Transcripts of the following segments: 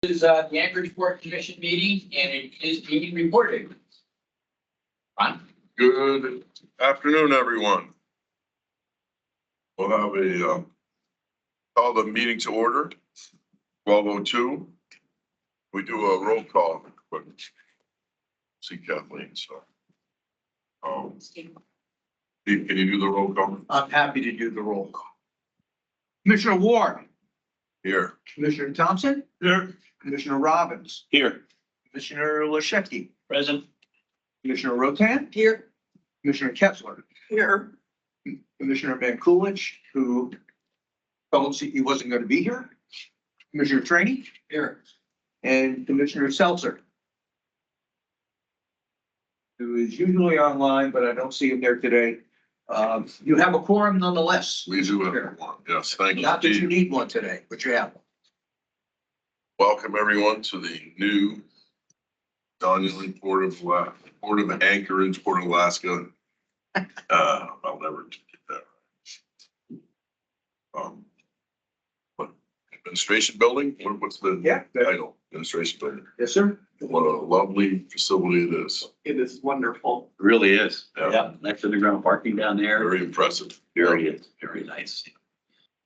This is the Anchorage Port Commission meeting, and it is being recorded. Ron? Good afternoon, everyone. We'll have a call the meeting to order, 12:02. We do a roll call, but see Kathleen, so. Steve, can you do the roll call? I'm happy to do the roll call. Commissioner Ward, Here. Commissioner Thompson, Here. Commissioner Robbins, Here. Commissioner Lashecki, Present. Commissioner Rotan, Here. Commissioner Kessler, Here. Commissioner Van Kulich, who told us he wasn't going to be here, Commissioner Trainee, Here. and Commissioner Seltzer, who is usually online, but I don't see him there today. You have a quorum nonetheless. We do have one. Yes, thank you. Not that you Steve. need one today, but you have one. Welcome everyone to the new Donulin Port of Anchorage, Port of Alaska. I'll never get that right. What, administration building? What's the Yeah. title? Administration building. Yes, sir. What a lovely facility it is. It is wonderful. Really is. Yeah. Next to the ground parking down there. Very impressive. Very nice.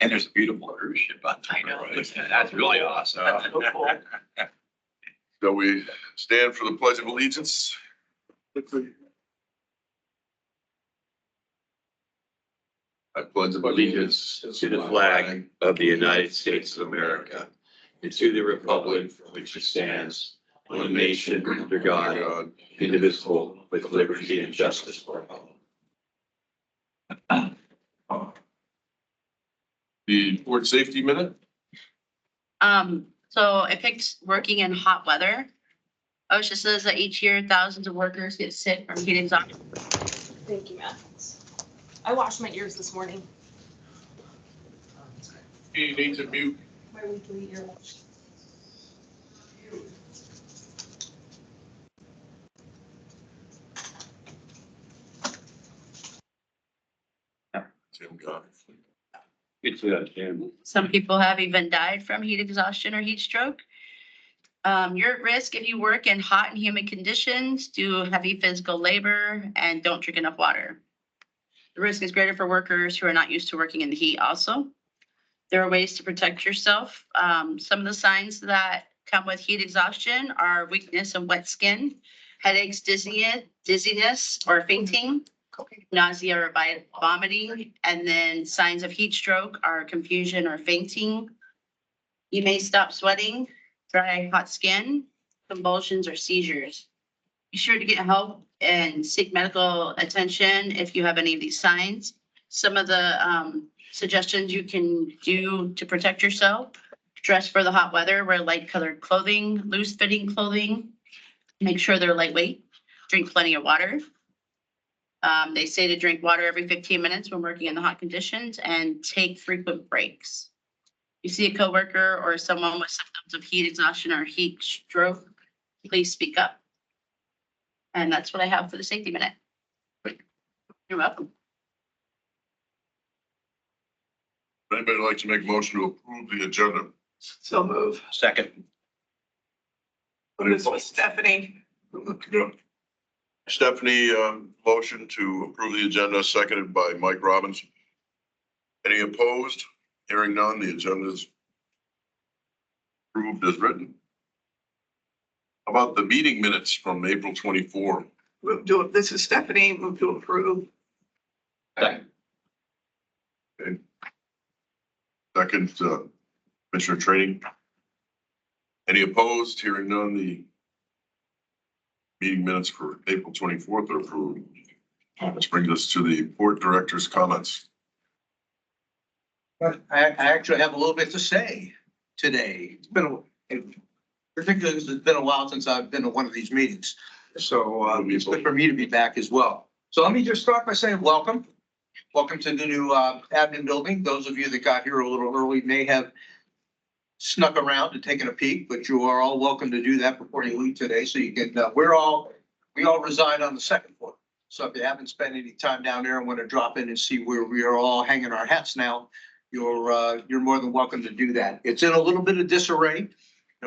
And there's a beautiful cruise ship on. I know. That's really awesome. So we stand for the Pledge of Allegiance. I pledge Allegiance to the flag of the United States of America and to the republic for which it stands, one nation under God, indivisible, with liberty and justice for all. The Port Safety Minute. So I picked working in hot weather. OSHA says that each year thousands of workers get sick from heat exhaustion. Thank you, Matt. I washed my ears this morning. You need to mute. My weekly ear wash. Tim got it. Good to understand. Some people have even died from heat exhaustion or heat stroke. You're at risk if you work in hot and humid conditions, do heavy physical labor, and don't drink enough water. The risk is greater for workers who are not used to working in the heat also. There are ways to protect yourself. Some of the signs that come with heat exhaustion are weakness and wet skin, headaches, dizziness or fainting, nausea or vomiting, and then signs of heat stroke are confusion or fainting. You may stop sweating, dry, hot skin, convulsions or seizures. Be sure to get help and seek medical attention if you have any of these signs. Some of the suggestions you can do to protect yourself: dress for the hot weather, wear light colored clothing, loose fitting clothing, make sure they're lightweight, drink plenty of water. They say to drink water every 15 minutes when working in the hot conditions and take frequent breaks. You see a coworker or someone with symptoms of heat exhaustion or heat stroke, please speak up. And that's what I have for the safety minute. You're welcome. Anybody like to make a motion to approve the agenda? So move. Second. This was Stephanie. Stephanie, motion to approve the agenda, seconded by Mike Robbins. Any opposed? Hearing none, the agenda is approved as written. How about the meeting minutes from April 24? This is Stephanie. Move to approve. Second. Second, Commissioner Training. Any opposed? Hearing none, the meeting minutes for April 24th are approved. This brings us to the Port Director's comments. I actually have a little bit to say today. It's been, particularly, it's been a while since I've been to one of these meetings. So it's good for me to be back as well. So let me just start by saying welcome. Welcome to the new admin building. Those of you that got here a little early may have snuck around and taken a peek, but you are all welcome to do that before you leave today. So you can, we all reside on the second floor. So if you haven't spent any time down there and want to drop in and see where we are all hanging our hats now, you're more than welcome to do that. It's in a little bit of disarray.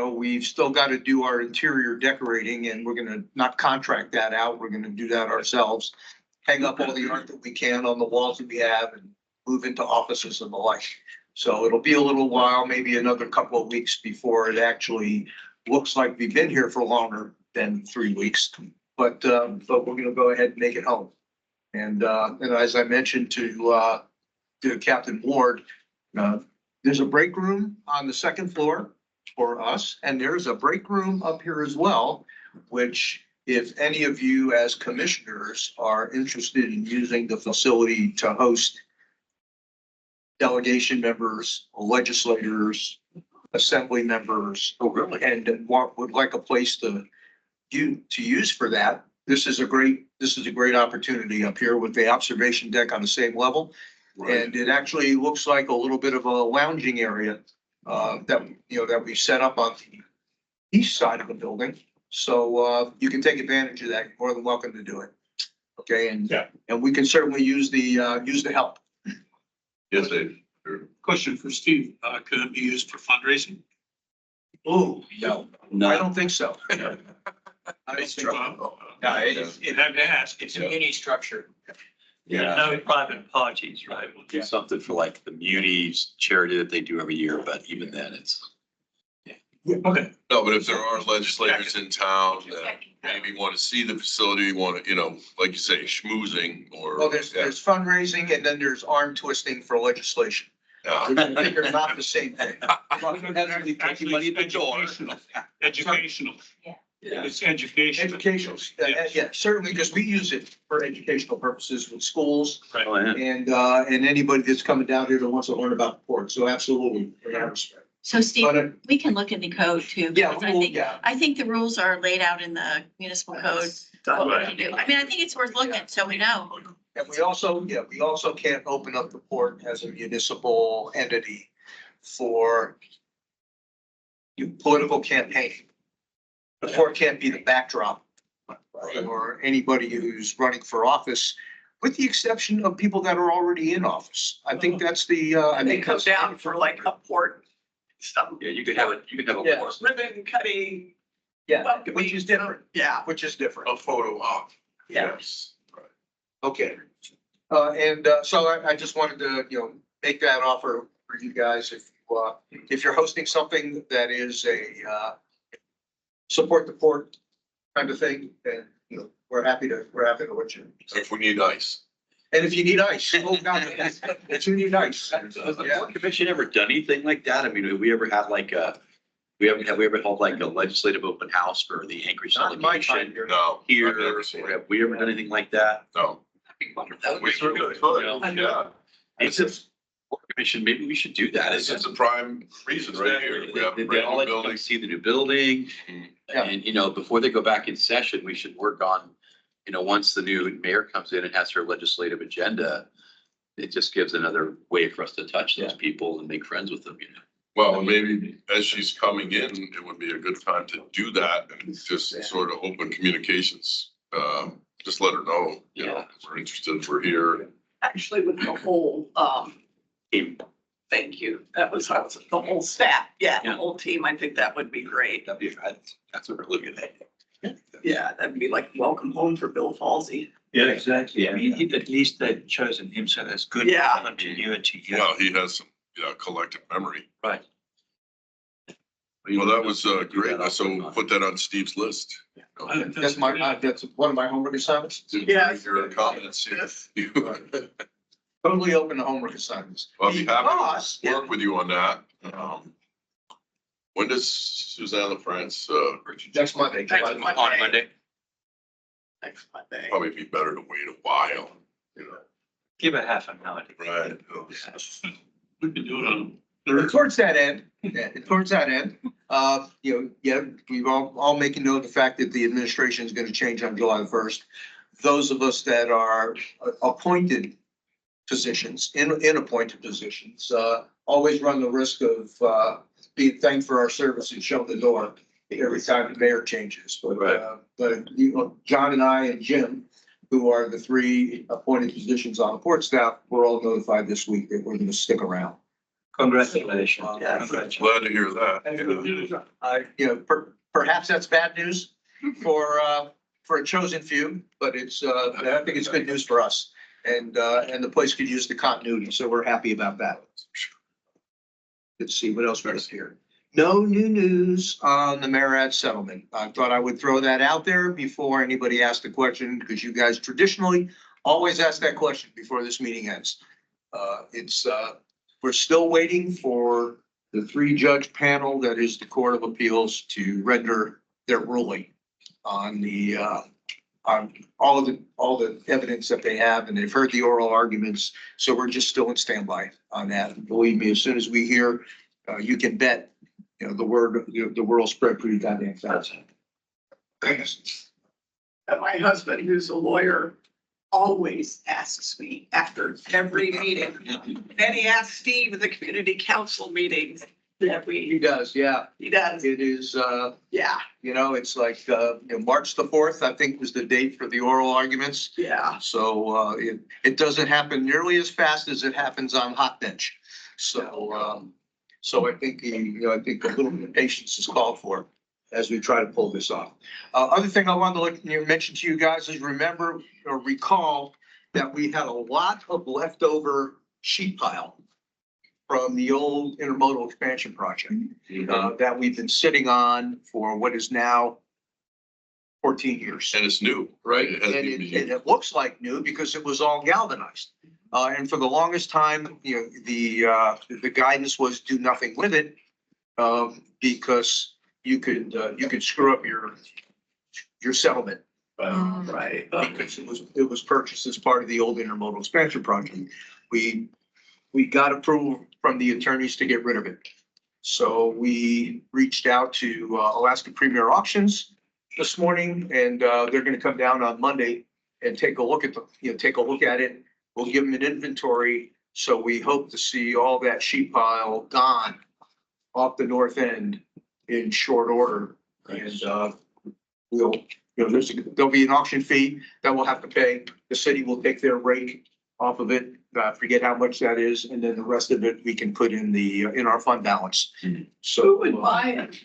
we've still got to do our interior decorating and we're gonna not contract that out. We're gonna do that ourselves. Hang up all the art that we can on the walls that we have and move into offices and the like. So it'll be a little while, maybe another couple of weeks before it actually looks like we've been here for longer than 3 weeks. But we're gonna go ahead and make it home. And as I mentioned to Captain Ward, there's a break room on the second floor for us, and there's a break room up here as well, which if any of you as commissioners are interested in using the facility to host delegation members, legislators, assembly members, Oh, really? and would like a place to use for that, this is a great opportunity up here with the observation deck on the same level. And it actually looks like a little bit of a lounging area that we set up on the east side of the building. So you can take advantage of that. You're more than welcome to do it. Okay, and we can certainly use the help. Yes, Dave. Question for Steve, could it be used for fundraising? Oh, no, I don't think so. I don't think so. No, it had to ask. it's a mini structure. Yeah. No private parties, right? We'll do something for like the munis charity that they do every year, but even then it's. Okay. No, but if there are legislators in town that maybe want to see the facility, want to, like you say, schmoozing or. Well, there's fundraising and then there's arm twisting for legislation. Yeah. Which I think are not the same thing. Actually, money at the door. Educational. Yeah. It's educational. Educational, yeah, certainly, because we use it for educational purposes with schools Right. Oh, yeah. and anybody that's coming down here that wants to learn about the port. So absolutely, in that respect. So Steve, But, we can look in the code too. yeah, because I think, yeah. I think the rules are laid out in the municipal code. What we Right. can do. I mean, I think it's worth looking, so we know. And we also can't open up the port as a municipal entity for political campaigning. The port can't be the backdrop for anybody who's running for office, with the exception of people that are already in office. I think that's the, I They think come that's. down for like a port stuff, Yeah, you could have a Yeah. board. ribbon cutting. Yeah, welcoming, which is different, Yeah, which is different. A photo op. yeah. Yes. Right. Okay. So I just wanted to, make that offer for you guys. If you're hosting something that is a, support the port kind of thing, then, we're happy to let you. If we need ice. And if you need ice, oh God, if you need ice. Has the Yeah. board commission ever done anything like that? I mean, have we ever had like have we ever held like a legislative open house for the Anchorage Not in my time delegation here. No. here? I've never seen Or it. have we ever done anything like that? No. We certainly could, yeah. It's just, board commission, maybe we should do that. This is a prime reason right here. We have a They brand all new like to come building. see the new building. Yeah. And, before they go back in session, we should work on, once the new mayor comes in and has her legislative agenda, it just gives another way for us to touch those people and make friends with them, Well, maybe as she's coming in, it would be a good time to do that and just sort of open communications. Just let her know, we're interested, we're here. Actually, with the whole, Team. thank you, that was the whole staff, the Yeah. whole team, I think that would be great. That'd be, that's a really good idea. Yeah, that'd be like welcome home for Bill Halsey. Yeah, exactly. I Yeah. mean, at least they've chosen him, so that's good. Yeah. Continuity. Yeah, he has some, collective memory. Right. Well, that was Do great. that So also. put that on Steve's list. That's that's one of my homework assignments. Yes. Your comments. Yes. Totally open to homework assignments. I'll be happy Because- to work with you on that. When does Suzanne France, Next Monday. Next July. Monday. On Monday. Next Monday. probably be better to wait a while, Give it half an hour. right? We can do it on. Towards that end, we've all making note of the fact that the administration is going to change on July the 1st. Those of us that are appointed positions, in appointed positions, always run the risk of being thanked for our service and shown the door every time the mayor changes. But John and I and Jim, who are the three appointed positions on the port staff, we're all notified this week that we're going to stick around. Congratulations. Yeah. Glad to hear that. Perhaps that's bad news for a chosen few, but I think it's good news for us. And the place could use the continuity, so we're happy about that. Let's see, what else we got here? No new news on the Marriott settlement. I thought I would throw that out there before anybody asked the question, because you guys traditionally always ask that question before this meeting ends. We're still waiting for the 3-judge panel that is the Court of Appeals to render their ruling on on all the evidence that they have, and they've heard the oral arguments. So we're just still in standby on that. And believe me, as soon as we hear, you can bet, the world will spread pretty goddamn fast. And my husband, who's a lawyer, always asks me after every meeting. Then he asks Steve at the community council meetings that He does, yeah. he does, It is, yeah, it's like, March the 4th, I think, was the date for the oral arguments. yeah. So it doesn't happen nearly as fast as it happens on hot bench. So I think I think a little bit of patience is called for as we try to pull this off. Other thing I wanted to mention to you guys is remember or recall that we had a lot of leftover sheet pile from the old intermodal expansion project that we've been sitting on for what is now 14 years. And it's new, right? It And hasn't even been used. it looks like new because it was all galvanized. And for the longest time, the guidance was do nothing with it, because you could screw up your settlement. Right. Because it was purchased as part of the old intermodal expansion project. We got approval from the attorneys to get rid of it. So we reached out to Alaska Premier Auctions this morning, and they're gonna come down on Monday and take a look at it. We'll give them an inventory. So we hope to see all that sheet pile gone off the north end in short order. And there'll be an auction fee that we'll have to pay. The city will take their rate off of it. Forget how much that is, and then the rest of it we can put in our fund balance. So Who would buy it?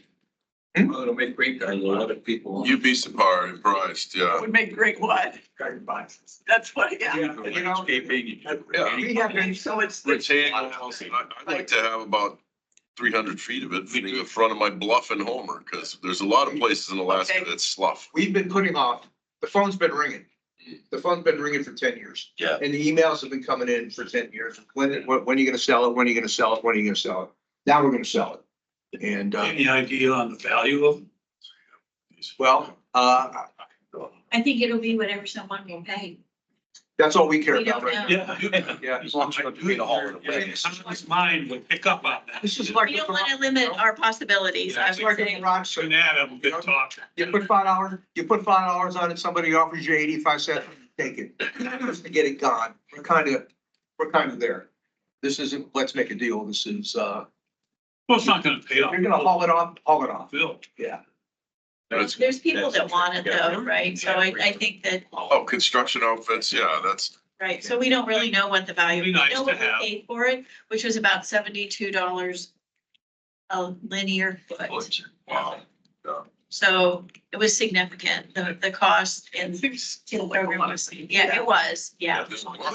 It'll make great, a lot of people. You'd be surprised, yeah. Would make great what? That's what, yeah. Yeah. we have been, So it's. Retaining walls, I'd like to have about 300 feet of it in the front of my bluff in Homer, because there's a lot of places in Alaska Okay. that's slough. we've been putting off, the phone's been ringing. The phone's been ringing for 10 years. Yeah. And the emails have been coming in for 10 years. When are you gonna sell it? When are you gonna sell it? When are you gonna sell it? Now we're gonna sell it. And, Any idea on the value of them? well, I think it'll be whatever someone will pay. that's all we care We about don't right know. now. Yeah. Yeah. As long as you don't pay the haul in a way. Someone's mind would pick up on that. This is like. We don't want to limit our possibilities, I It's would like a say. garage sale. An Adam, good talk. You put $5 on it, somebody offers you 85 cents, take it. Just to get it gone. We're kind of there. This isn't, let's make a deal. This is, Well, it's not gonna pay off. you're gonna haul it off. Bill. Yeah. That's- There's people that want it though, right? So I think that, Oh, construction outfits, yeah, that's, right, so we don't really know what the value, we Be nice know to what we have. paid for it, which was about $72 a linear foot. wow. So it was significant, the cost and Seems the like a program lot of was, money. yeah, it was, yeah.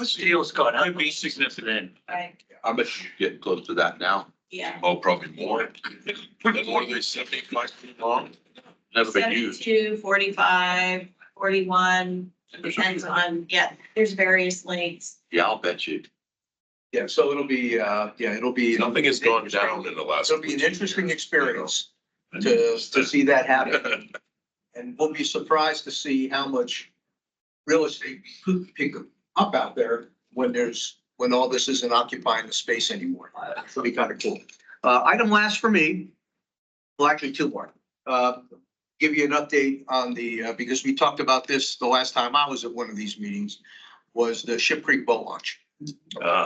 Steel's gone up. Might be significant. Right, I bet you're getting close to that now. yeah. Oh, probably more. And what are they, 75 feet long? Never been used. 72, 45, 41, depends on, there's various lengths. Yeah, I'll bet you. Yeah, so it'll be. Nothing has gone down in the last. It'll be an interesting experience to see that happen. And we'll be surprised to see how much real estate we pick up out there when all this isn't occupying the space anymore. It'll be kind of cool. Item last for me, well, actually two more. Give you an update on because we talked about this the last time I was at one of these meetings, was the Ship Creek boat launch.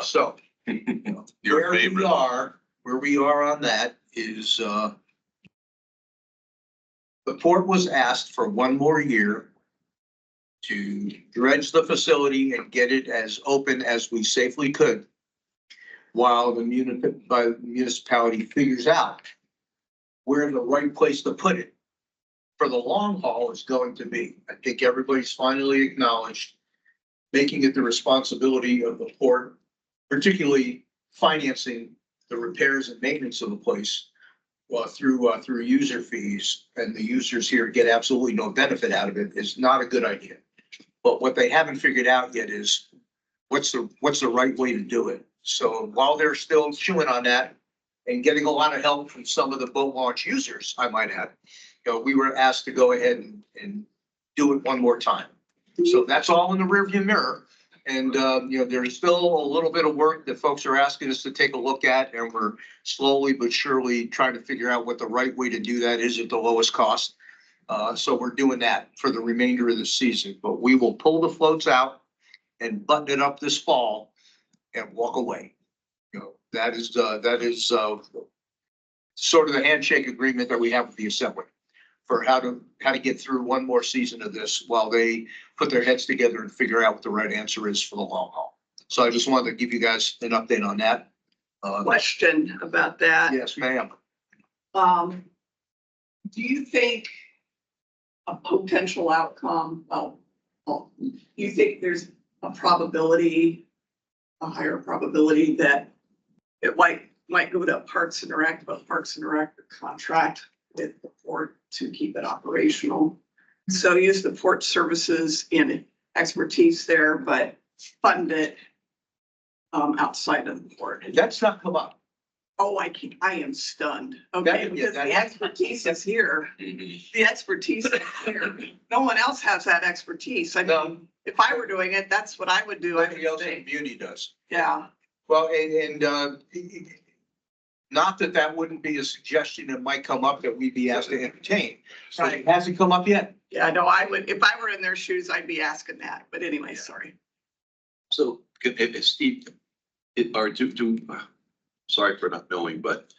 So Your where we favorite. are on that is, the port was asked for one more year to dredge the facility and get it as open as we safely could while the municipality figures out where the right place to put it for the long haul is going to be. I think everybody's finally acknowledged making it the responsibility of the port, particularly financing the repairs and maintenance of the place through user fees, and the users here get absolutely no benefit out of it, is not a good idea. But what they haven't figured out yet is what's the right way to do it. So while they're still chewing on that and getting a lot of help from some of the boat launch users, I might add, we were asked to go ahead and do it one more time. So that's all in the rearview mirror. And, there's still a little bit of work that folks are asking us to take a look at, and we're slowly but surely trying to figure out what the right way to do that is at the lowest cost. So we're doing that for the remainder of the season, but we will pull the floats out and button it up this fall and walk away. That is sort of the handshake agreement that we have with the assembly for how to get through one more season of this while they put their heads together and figure out what the right answer is for the long haul. So I just wanted to give you guys an update on that. Question about that. Yes, ma'am. Do you think a potential outcome, you think there's a probability, a higher probability that it might go to Parks and Rec, but Parks and Rec contract with the port to keep it operational? So use the port services in expertise there, but fund it outside of the port. That's not come up. Oh, I am stunned. Okay, because the expertise is here. The expertise is here. No one else has that expertise. I mean, if I were doing it, that's what I would do. I Nobody else in the think. community does. Yeah. Well, and not that wouldn't be a suggestion that might come up that we'd be asked to entertain. So it hasn't come up yet. Yeah, no, I would, if I were in their shoes, I'd be asking that. But anyway, sorry. So, Steve, sorry for not knowing, but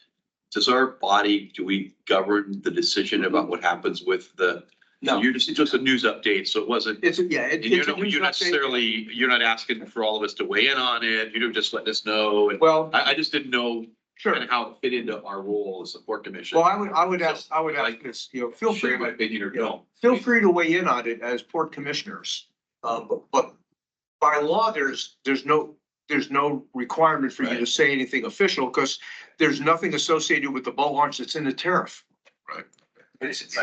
does our body, do we govern the decision about what happens with the? No. It's just a news update, so it wasn't, It's, and you're not asking for all of us to weigh in on it, you're just letting us know. And Well, I just didn't know sure. kind of how it fit into our role as support commission. Well, I would ask this, feel Share free, my opinion or don't. feel free to weigh in on it as port commissioners. But by law, there's no requirement for you to say anything official because there's nothing associated with the boat launch that's in the tariff. Right. That's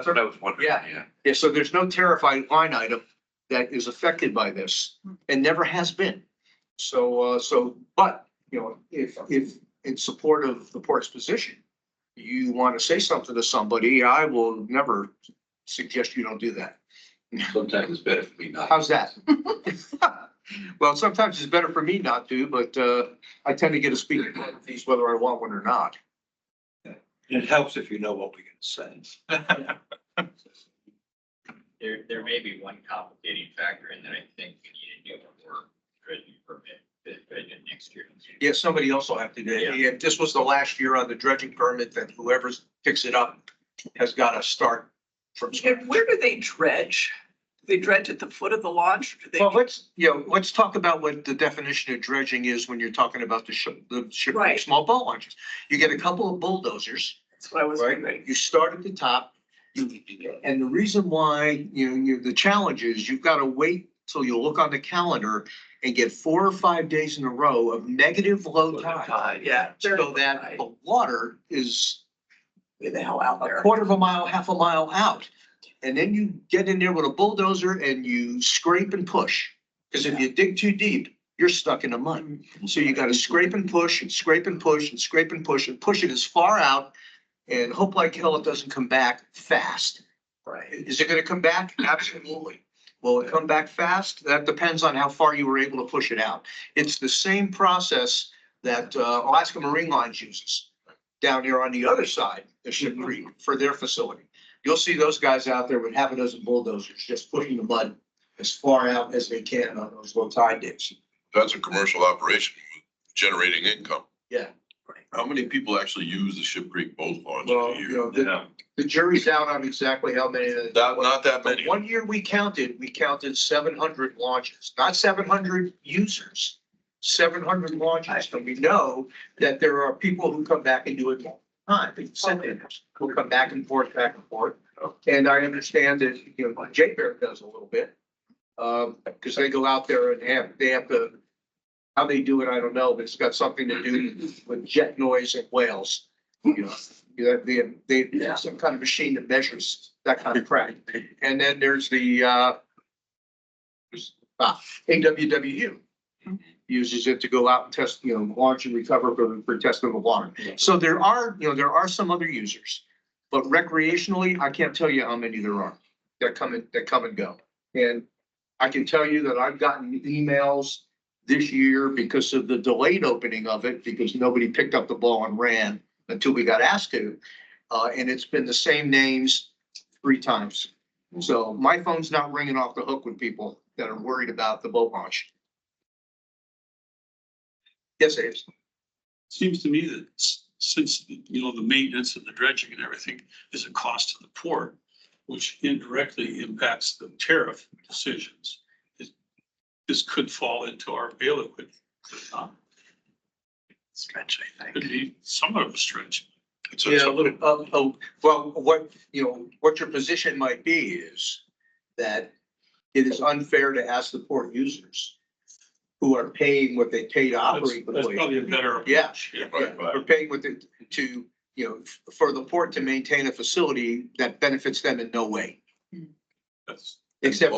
what I was wondering. Yeah, so there's no tariff line item that is affected by this and never has been. But if in support of the port's position, you want to say something to somebody, I will never suggest you don't do that. Sometimes it's better for me not. How's that? Well, sometimes it's better for me not to, but I tend to get a speaking piece whether I want one or not. It helps if you know what we're gonna say. There may be one complicating factor in that I think we need to do more dredging permit, dredging next year. Yeah, somebody else will have to do it. Yeah. If this was the last year on the dredging permit, then whoever picks it up has got to start from scratch. And where do they dredge? Do they dredge at the foot of the launch? Or do they? Well, let's talk about what the definition of dredging is when you're talking about the Right. small boat launches. You get a couple of bulldozers, That's what I was right? wondering. You start at the top. And the reason why, the challenge is you've got to wait till you look on the calendar and get 4 or 5 days in a row of negative low tide. Yeah. So that the water is Get the hell out a there. quarter of a mile, half a mile out. And then you get in there with a bulldozer and you scrape and push. Because if you dig too deep, you're stuck in the mud. So you got to scrape and push and scrape and push and scrape and push it as far out and hope like hell it doesn't come back fast. Right. Is it going to come back? Absolutely. Will it come back fast? That depends on how far you were able to push it out. It's the same process that Alaska Marine Lines uses down here on the other side of Ship Creek for their facility. You'll see those guys out there with half a dozen bulldozers just pushing the mud as far out as they can on those low tide days. That's a commercial operation generating income. Yeah. How many people actually use the Ship Creek boat launch Well, a year? the jury's out on exactly how many. Not that But many. 1 year we counted 700 launches, not 700 users. 700 launches, and we know that there are people who come back and do it multiple times. Who come back and forth, back and forth. And I understand that, you know, J Bear does a little bit. Because they go out there and they have to, how they do it, I don't know, but it's got something to do with jet noise and whales. You know, they have some kind of machine that measures that kind of crap. And then there's the AWWU uses it to go out and test, you know, launch and recover for testing the water. So there are some other users, but recreationally, I can't tell you how many there are that come and go. And I can tell you that I've gotten emails this year because of the delayed opening of it, because nobody picked up the ball and ran until we got asked to. And it's been the same names 3 times. So my phone's not ringing off the hook with people that are worried about the boat launch. Yes, it is. Seems to me that since, you know, the maintenance and the dredging and everything is a cost to the port, which indirectly impacts the tariff decisions, this could fall into our bailiwick. Stretch, I Could think. be somewhat of a stretch. Yeah, a little, well, what your position might be is that it is unfair to ask the port users who are paying what they pay to operate the That's place. probably a better Yeah. approach. Yeah. We're paying with it to, you know, for the port to maintain a facility that benefits them in no way. That's- Except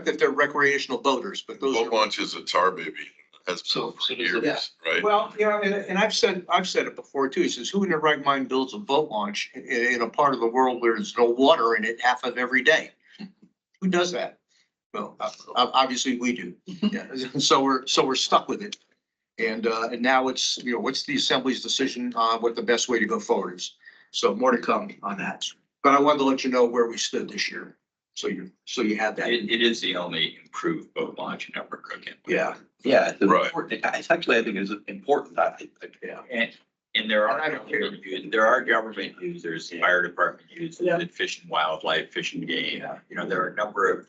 if they're recreational boaters, but those Boat are. launch is a tar baby, has So- been so for does the- years, right? Well, you know, and I've said it before too. He says, who in their right mind builds a boat launch in a part of the world where there's no water in it half of every day? Who does that? Well, obviously we do. Yeah. So we're stuck with it. And now it's, you know, what's the assembly's decision on what the best way to go forward is? So more to come on that. But I wanted to let you know where we stood this year. So you have that. It is the only improved boat launch in Upper Crook. Yeah, it's Right. important. It's actually, I think it's important. Yeah. And there I are, don't care. there are government users, fire department users, Yeah. and fish and wildlife, fish and game. You know, there are a number of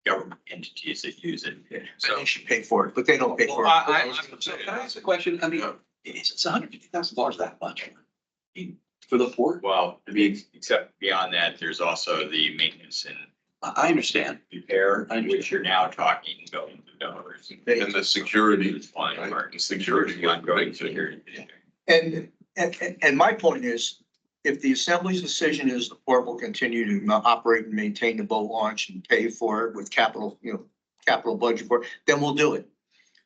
government entities that use it. So So they should pay for it, but they don't pay for Well, it. So can I ask a question? I mean, Yeah. it's $150,000 that much? I mean, for the port? well, I mean, except beyond that, there's also the maintenance and I understand. repair, which you're now talking billions of dollars. And the security, It's fine, right? Mark. The security The ongoing big thing. security. And my point is, if the assembly's decision is the port will continue to operate and maintain the boat launch and pay for it with capital, you know, capital budget for it, then we'll do it.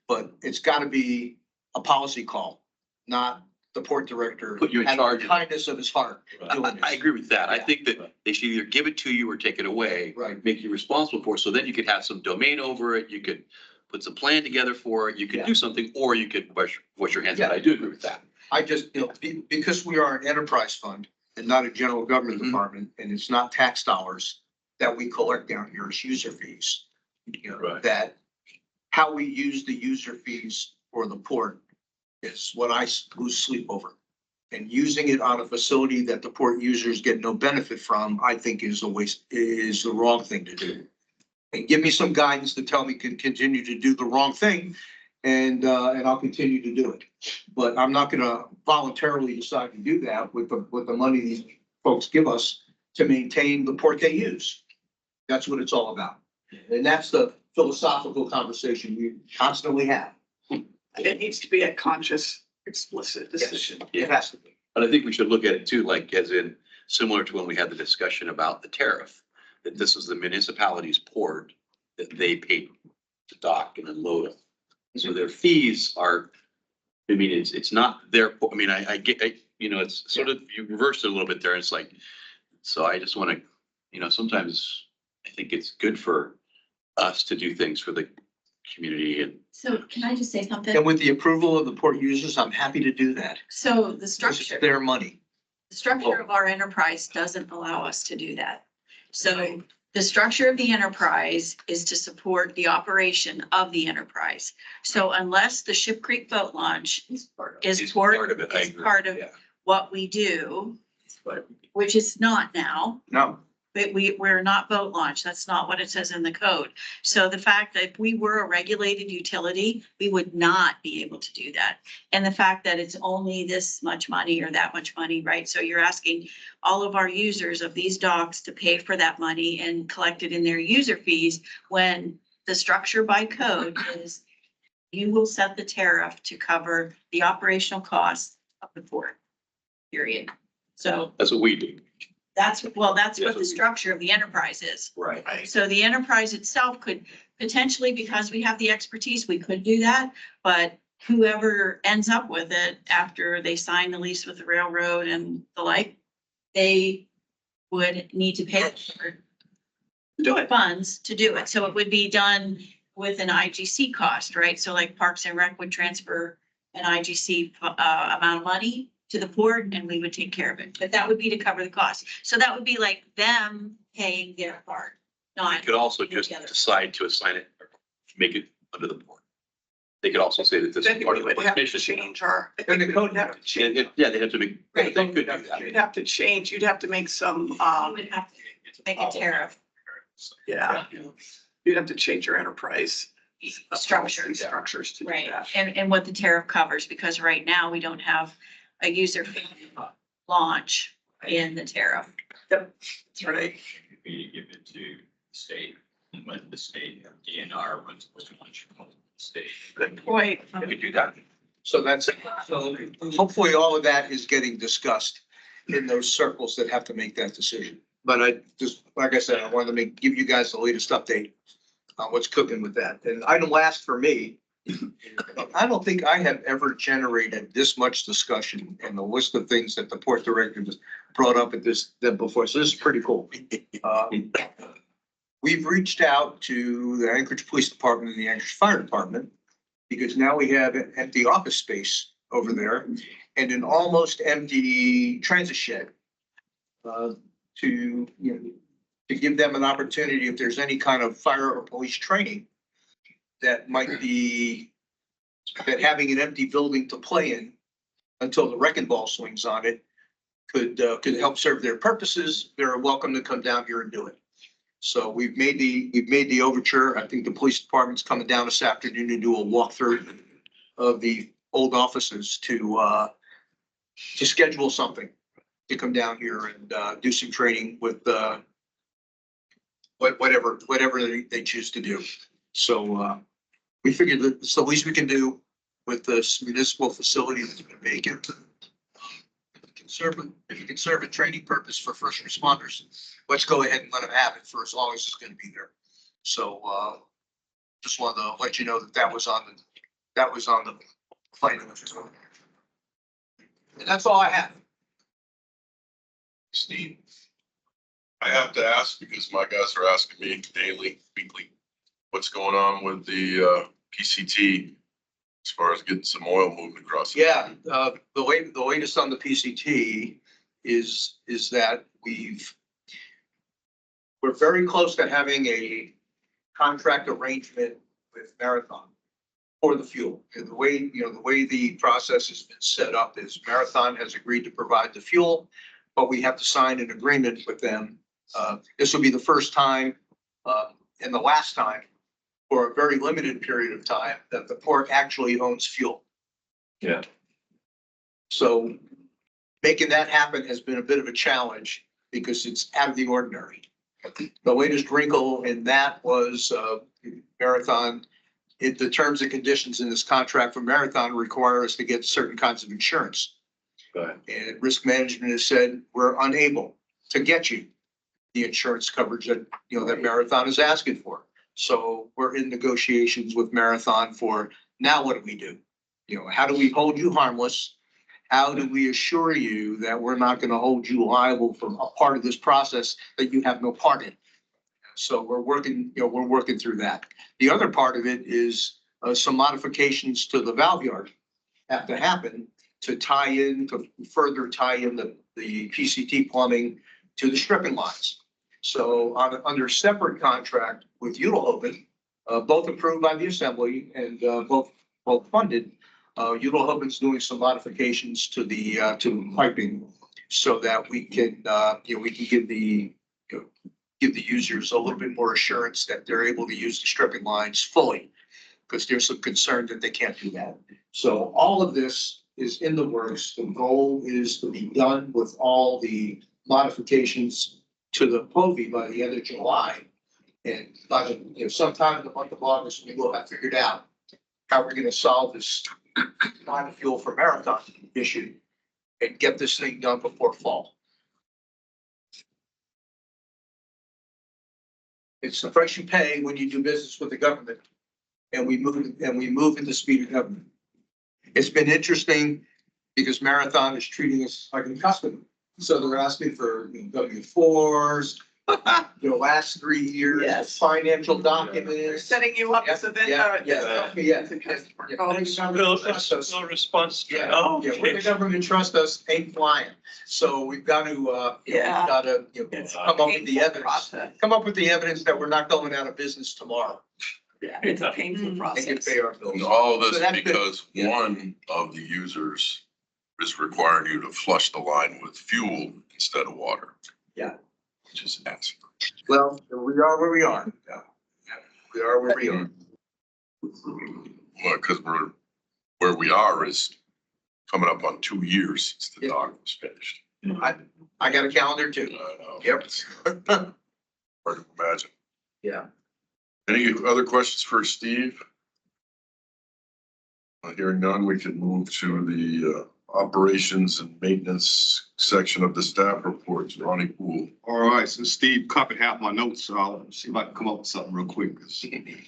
But it's gotta be a policy call, not the port director. Put you in out of the charge of it. Kindness of his heart. doing I this. agree with that. I think that they should either give it to you or take it away, Right. make you responsible for it. So then you could have some domain over it. You could put some plan together for it. You could Yeah. do something, or you could wash your hands. But I do agree with that. I just, you know, because we are an enterprise fund and not a general government Mhm. department, and it's not tax dollars that we collect down here, it's user fees. You know, Right. that how we use the user fees for the port is what I lose sleep over. And using it on a facility that the port users get no benefit from, I think is a waste, is the wrong thing to do. And give me some guidance to tell me can continue to do the wrong thing, and I'll continue to do it. But I'm not gonna voluntarily decide to do that with the money these folks give us to maintain the port they use. That's what it's all about. And that's the philosophical conversation we constantly have. It needs to be a conscious, explicit decision. It has to be. But I think we should look at it too, like as in similar to when we had the discussion about the tariff. That this is the municipality's port that they pay to dock and unload it. So their fees are, I mean, it's not their, I mean, I get, you know, it's sort of, you reverse it a little bit there. It's like, so I just want to, you know, sometimes I think it's good for us to do things for the community and So can I just say something? And with the approval of the port users, I'm happy to do that. So the This is structure. their money. The structure of our enterprise doesn't allow us to do that. So the structure of the enterprise is to support the operation of the enterprise. So unless the Ship Creek Boat Launch is It's part of it, I is agree. part of Yeah. what we do, But which is not now. No, but we're not boat launch. That's not what it says in the code. So the fact that if we were a regulated utility, we would not be able to do that. And the fact that it's only this much money or that much money, right? So you're asking all of our users of these docks to pay for that money and collect it in their user fees when the structure by code is you will set the tariff to cover the operational costs of the port, period. So That's what we do. that's what the structure of the enterprise is. Right. So the enterprise itself could potentially, because we have the expertise, we could do that. But whoever ends up with it after they sign the lease with the railroad and the like, they would need to pay for Do it. funds to do it. So it would be done with an IGC cost, right? So like Parks and Rec would transfer an IGC amount of money to the port and we would take care of it. But that would be to cover the cost. So that would be like them paying their part, You not. could also just decide to assign it, or make it under the board. They could also say that this Then is we part of the would have to mission. change our. Then the code have to change. Yeah, they have to be, they Right. could do that. You'd have to change, you'd have to make some, You would have to make a tariff. yeah. You'd have to change your enterprise. Structure. Structures to do Right, that. and what the tariff covers, because right now we don't have a user fee launch in the tariff. That's right. We give it to the state, and when the state DNR runs the launch from the state. Good point. We could do that. So that's, so hopefully all of that is getting discussed in those circles that have to make that decision. But I just, like I said, I wanted to give you guys the latest update on what's cooking with that. And item last for me, I don't think I have ever generated this much discussion and the list of things that the port director just brought up at this, that before. So this is pretty cool. We've reached out to the Anchorage Police Department and the Anchorage Fire Department because now we have an empty office space over there and an almost empty transit shed. To, you know, to give them an opportunity if there's any kind of fire or police training that might be, that having an empty building to play in until the wrecking ball swings on it could help serve their purposes. They're welcome to come down here and do it. So we've made the overture. I think the police department's coming down this afternoon to do a walkthrough of the old offices to schedule something to come down here and do some training with whatever they choose to do. So we figured that it's the least we can do with this municipal facility that's been vacant. If you can serve a training purpose for first responders, let's go ahead and let them have it for as long as it's going to be there. So just wanted to let you know that was on the plan. And that's all I have. Steve, I have to ask because my guys are asking me daily, weekly, what's going on with the PCT as far as getting some oil moved across. Yeah, the latest on the PCT is that we're very close to having a contract arrangement with Marathon for the fuel. And the way the process has been set up is Marathon has agreed to provide the fuel, but we have to sign an agreement with them. This will be the first time and the last time for a very limited period of time that the port actually owns fuel. Yeah. So making that happen has been a bit of a challenge because it's out of the ordinary. The latest wrinkle in that was Marathon. The terms and conditions in this contract for Marathon require us to get certain kinds of insurance. Right. And risk management has said, we're unable to get you the insurance coverage that Marathon is asking for. So we're in negotiations with Marathon for now what do we do? How do we hold you harmless? How do we assure you that we're not going to hold you liable for a part of this process that you have no part in? So we're working through that. The other part of it is some modifications to the valve yard have to happen to further tie in the PCT plumbing to the stripping lines. So under separate contract with Utilhoven, both approved by the assembly and both funded, Utilhoven's doing some modifications to the piping so that we can give the give the users a little bit more assurance that they're able to use the stripping lines fully. Because there's some concern that they can't do that. So all of this is in the works. The goal is to be done with all the modifications to the POVI by the end of July. And by the, sometime in the month of August, we will have figured out how we're gonna solve this line fuel for Marathon issue and get this thing done before fall. It's the price you pay when you do business with the government. And we move in the speed of government. It's been interesting because Marathon is treating us like a customer. So they're asking for W-4s, the last 3 years, Yes. financial They're documents. setting you up as a vendor. As a customer. No response. Yeah, where the government trusts us ain't flying. So we've got to, we've Yeah. got to, It's a come up with the painful evidence. process. Come up with the evidence that we're not going out of business tomorrow Yeah, it's a painful and can process. pay our bills. And all this So that's good. because one of the users is requiring you to flush the line with fuel instead of water. Yeah. Which is acid. Well, we are where we are. We are where we are. Well, because where we are is coming up on 2 years since the dock was finished. I got a calendar too. I know. Yep. It's hard to imagine. Yeah. Any other questions for Steve? Hearing none, we can move to the operations and maintenance section of the staff reports. Ronnie Poole. All right, so Steve copied half my notes, so I'll see if I can come up with something real quick.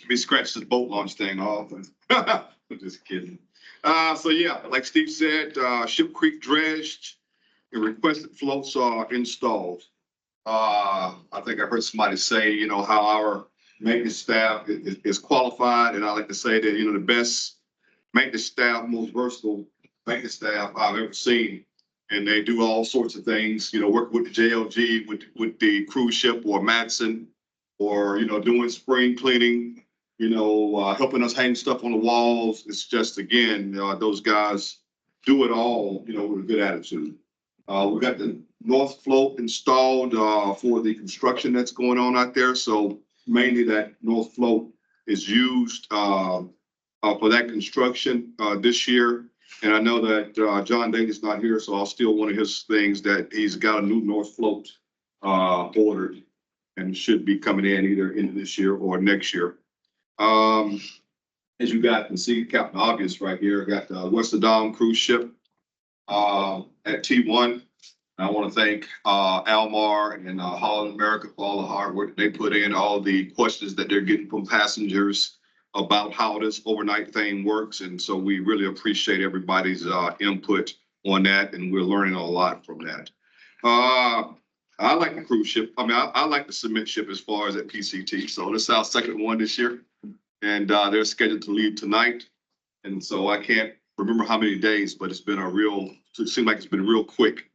We scratched this boat launch thing off. I'm just kidding. So yeah, like Steve said, Ship Creek dredged and requested floats are installed. I think I heard somebody say, how our maintenance staff is qualified, and I like to say that, the best maintenance staff, most versatile maintenance staff I've ever seen. And they do all sorts of things, work with the JLG, with the cruise ship or Madsen, or, doing spring cleaning, helping us hang stuff on the walls. It's just, again, those guys do it all, with a good attitude. We got the North Float installed for the construction that's going on out there. So mainly that North Float is used for that construction this year. And I know that John Daly's not here, so I'll steal one of his things that he's got a new North Float ordered and should be coming in either into this year or next year. As you guys can see, Captain Obvious right here, got the West Dom cruise ship at T1. I want to thank Almar and Holland America for all the hard work that they put in, all the questions that they're getting from passengers about how this overnight thing works. And so we really appreciate everybody's input on that, and we're learning a lot from that. I like the cruise ship. I mean, I like the cement ship as far as at PCT. So this is our second one this year, and they're scheduled to leave tonight. And so I can't remember how many days, but it seems like it's been real quick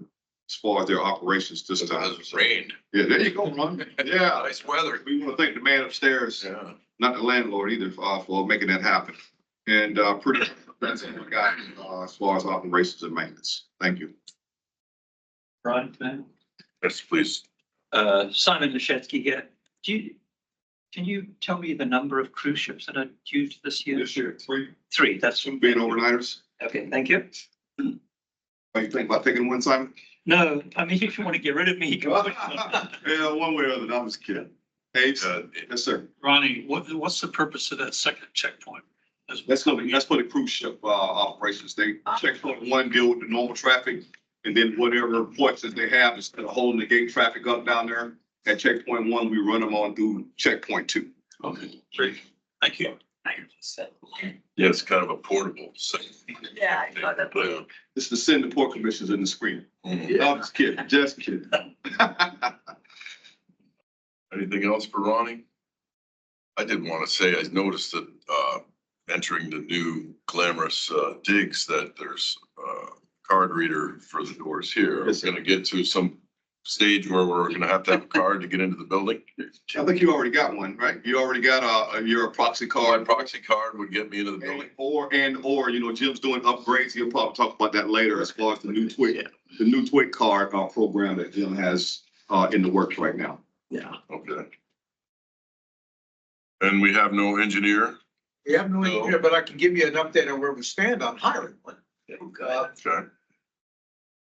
as far as their operations this time. It's rained. Yeah, there you go, Ron. Yeah. Nice weather. We want to thank the man upstairs, Yeah. not the landlord either, for making that happen. And pretty, that's what we got as far as operations and maintenance. Thank you. Ron, man. Yes, please. Simon Nashetsky here. Can you tell me the number of cruise ships that are due this year? This year, 3. 3, that's. Being overnighters. Okay, thank you. What do you think about taking one, Simon? No, I mean, if you want to get rid of me, you can. Yeah, one way or the other. I'm just kidding. Hey, yes, sir. Ronnie, what's the purpose of that second checkpoint? That's for the cruise ship operations. They checkpoint 1 deal with the normal traffic, and then whatever points that they have, instead of holding the gate traffic up down there, at checkpoint 1, we run them on through checkpoint 2. Okay, great. Thank you. Yeah, it's kind of a portable thing. Yeah, I thought that. Yeah. This is the send the port commissions in the screen. Mhm. I'm just kidding, just kidding. Anything else for Ronnie? I did want to say, I noticed that entering the new glamorous digs that there's a card reader for the doors here. It's going to get to some stage where we're going to have a card to get into the building. I think you already got one, right? You already got your proxy My card. proxy card would get me into the building. Or Jim's doing upgrades. He'll probably talk about that later as far as the new TWIC card program that Jim has in the works right now. Yeah. Okay. And we have no engineer? We have no engineer, but I can give you an update on where we stand on hiring one. Okay.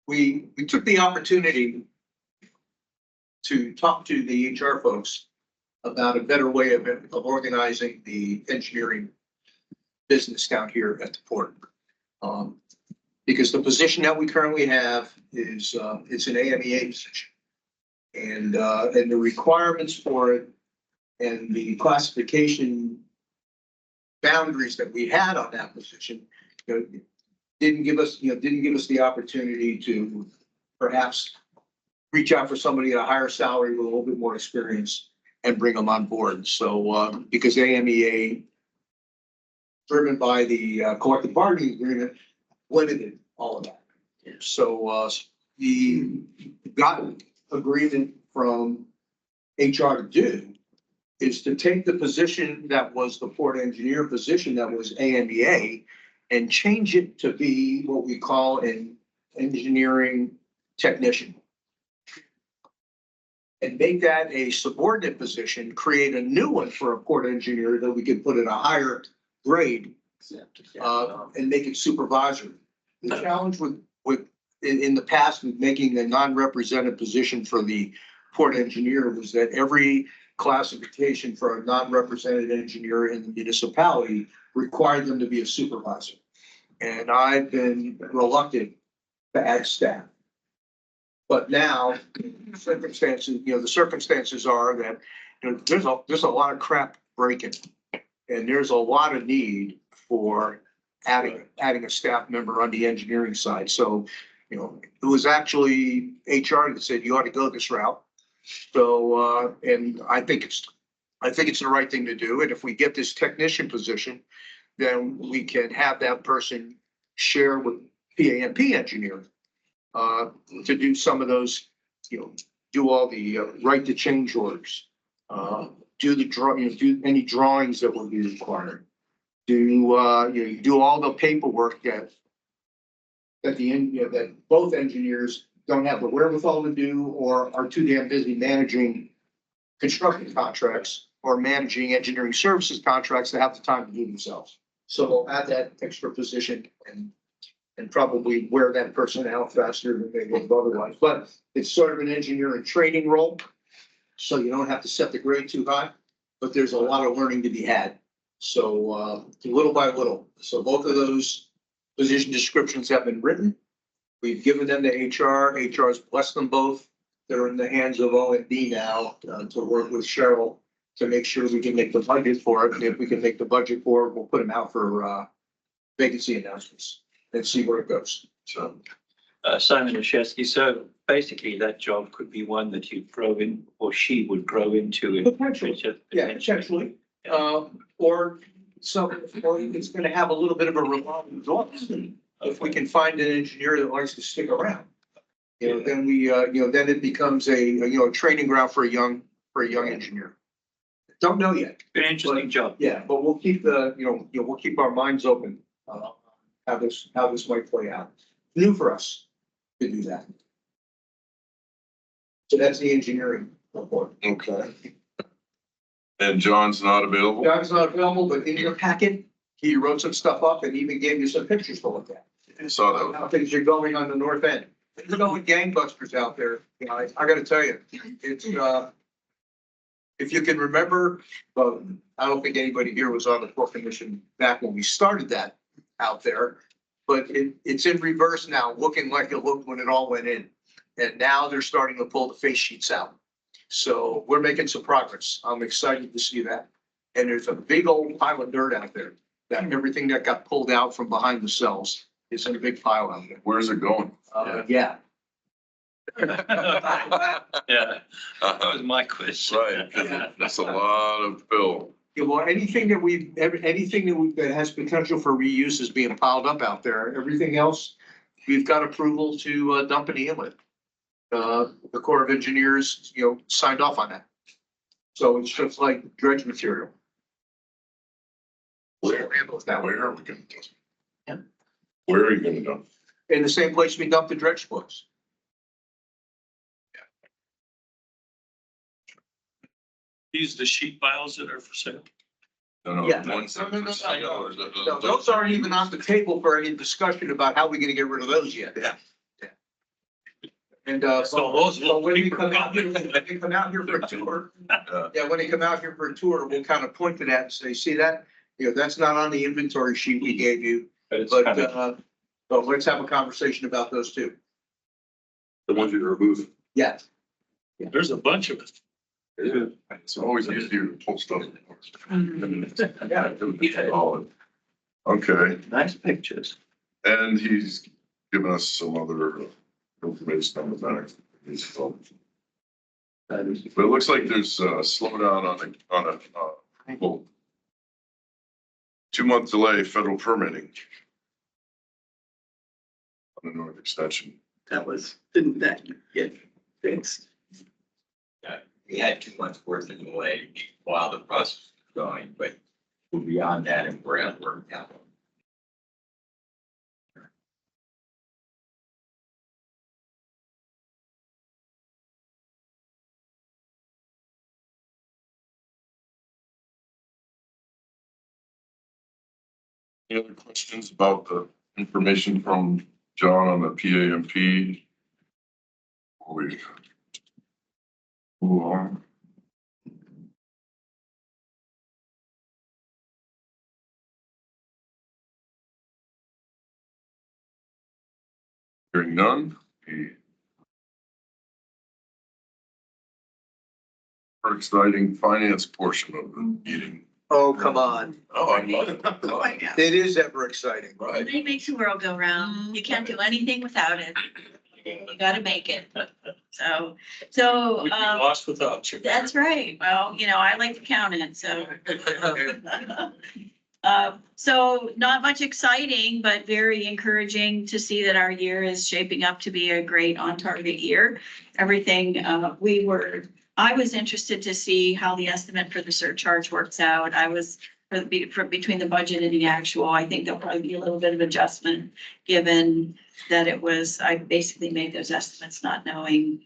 We took the opportunity to talk to the HR folks about a better way of organizing the engineering business down here at the port. Because the position that we currently have is, it's an AMEA position. And the requirements for it and the classification boundaries that we had on that position, didn't give us the opportunity to perhaps reach out for somebody at a higher salary with a little bit more experience and bring them on board. So, because AMEA, driven by the collective bargaining agreement, limited all of that. So, the gotten agreement from HR to do is to take the position that was the port engineer position that was AMEA and change it to be what we call an engineering technician. And make that a subordinate position, create a new one for a port engineer that we could put at a higher grade, and make it supervisory. The challenge in the past with making a non-represented position for the port engineer was that every classification for a non-represented engineer in the municipality required them to be a supervisor. And I've been reluctant to add staff. But now the circumstances are that, there's a lot of crap breaking. And there's a lot of need for adding a staff member on the engineering side. So, it was actually HR that said you ought to go this route. So, and I think it's the right thing to do. And if we get this technician position, then we can have that person share with PAMP engineering to do some of those, do all the right to change orders, do any drawings that will be required, do all the paperwork that both engineers don't have the wherewithal to do or are too damn busy managing construction contracts or managing engineering services contracts to have the time to do themselves. So we'll add that extra position and probably wear that person out faster than they would otherwise. But it's sort of an engineering training role. So you don't have to set the grade too high, but there's a lot of learning to be had. So little by little. So both of those position descriptions have been written. We've given them to HR. HR has blessed them both. They're in the hands of O&D now to work with Cheryl to make sure we can make the budget for it. And if we can make the budget for it, we'll put them out for vacancy announcements and see where it goes. So Simon Leszewski, so basically that job could be one that you grow in, or she would grow into. Potentially. Yeah, potentially. Or it's gonna have a little bit of a revolving door. If we can find an engineer that likes to stick around, then then it becomes a training ground for a young engineer. Don't know yet. An interesting job. Yeah, but we'll keep we'll keep our minds open, how this might play out. New for us to do that. So that's the engineering report. Okay. And John's not available? John's not available, but in your packet, he wrote some stuff up and even gave you some pictures to look at. I saw that. How things are going on the north end. They're going gangbusters out there. I gotta tell you, it's, if you can remember, I don't think anybody here was on the Port Commission back when we started that out there. But it's in reverse now, looking like it looked when it all went in. And now they're starting to pull the face sheets out. So we're making some progress. I'm excited to see that. And there's a big old pile of dirt out there, that everything that got pulled out from behind the cells is in a big pile out there. Where's it going? Yeah. Yeah, that was my question. Right, 'cause that's a lot of fill. Yeah, well, anything that has potential for reuse is being piled up out there. Everything else, we've got approval to dump an inlet. The Corps of Engineers, signed off on that. So it's just like dredge material. Where are we gonna dump? Yeah. Where are you gonna dump? In the same place we dump the dredge spoils. These the sheet piles that are for sale. No, Yeah. no, No, those aren't even on the table for any discussion about how we're gonna get rid of those yet. Yeah. And, So those so when we will- come out here, when they come out here for a tour, yeah, when they come out here for a tour, we'll kind of point to that and say, see that? You know, that's not on the inventory sheet we gave you, but let's have a conversation about those too. The ones you remove. Yeah. There's a bunch of it. It's always easier to pull stuff. Yeah. Okay, Nice pictures. and he's given us some other information on the matter. But it looks like there's a slowdown on a, well, 2-month delay federal permitting on the north extension. Didn't that get fixed? We had 2 months worth of delay while the process was going, but beyond that, and we're at work now. Any other questions about the information from John on the PAMP? Before we move on. Hearing none. Our exciting finance portion of the meeting. Oh, come on. Oh, I love it. It is ever exciting. Right. Money makes the world go round. You can't do anything without it. You gotta make it. So, We'd be lost without you. that's right. Well, I like to count it, so. So not much exciting, but very encouraging to see that our year is shaping up to be a great on target year. Everything, I was interested to see how the estimate for the surcharge works out. I was for between the budget and the actual, I think there'll probably be a little bit of adjustment, given that I basically made those estimates not knowing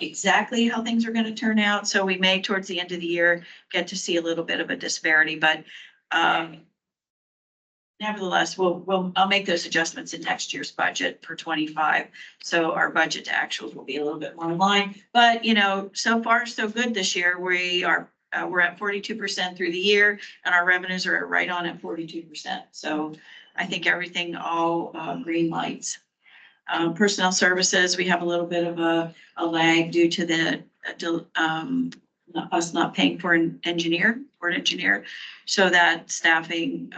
exactly how things are gonna turn out. So we may, towards the end of the year, get to see a little bit of a disparity, but nevertheless, I'll make those adjustments in next year's budget for 25. So our budget to actuals will be a little bit more in line, but so far so good this year. We're at 42% through the year, and our revenues are right on at 42%. So I think everything all green lights. Personnel services, we have a little bit of a lag due to us not paying for an engineer. So that staffing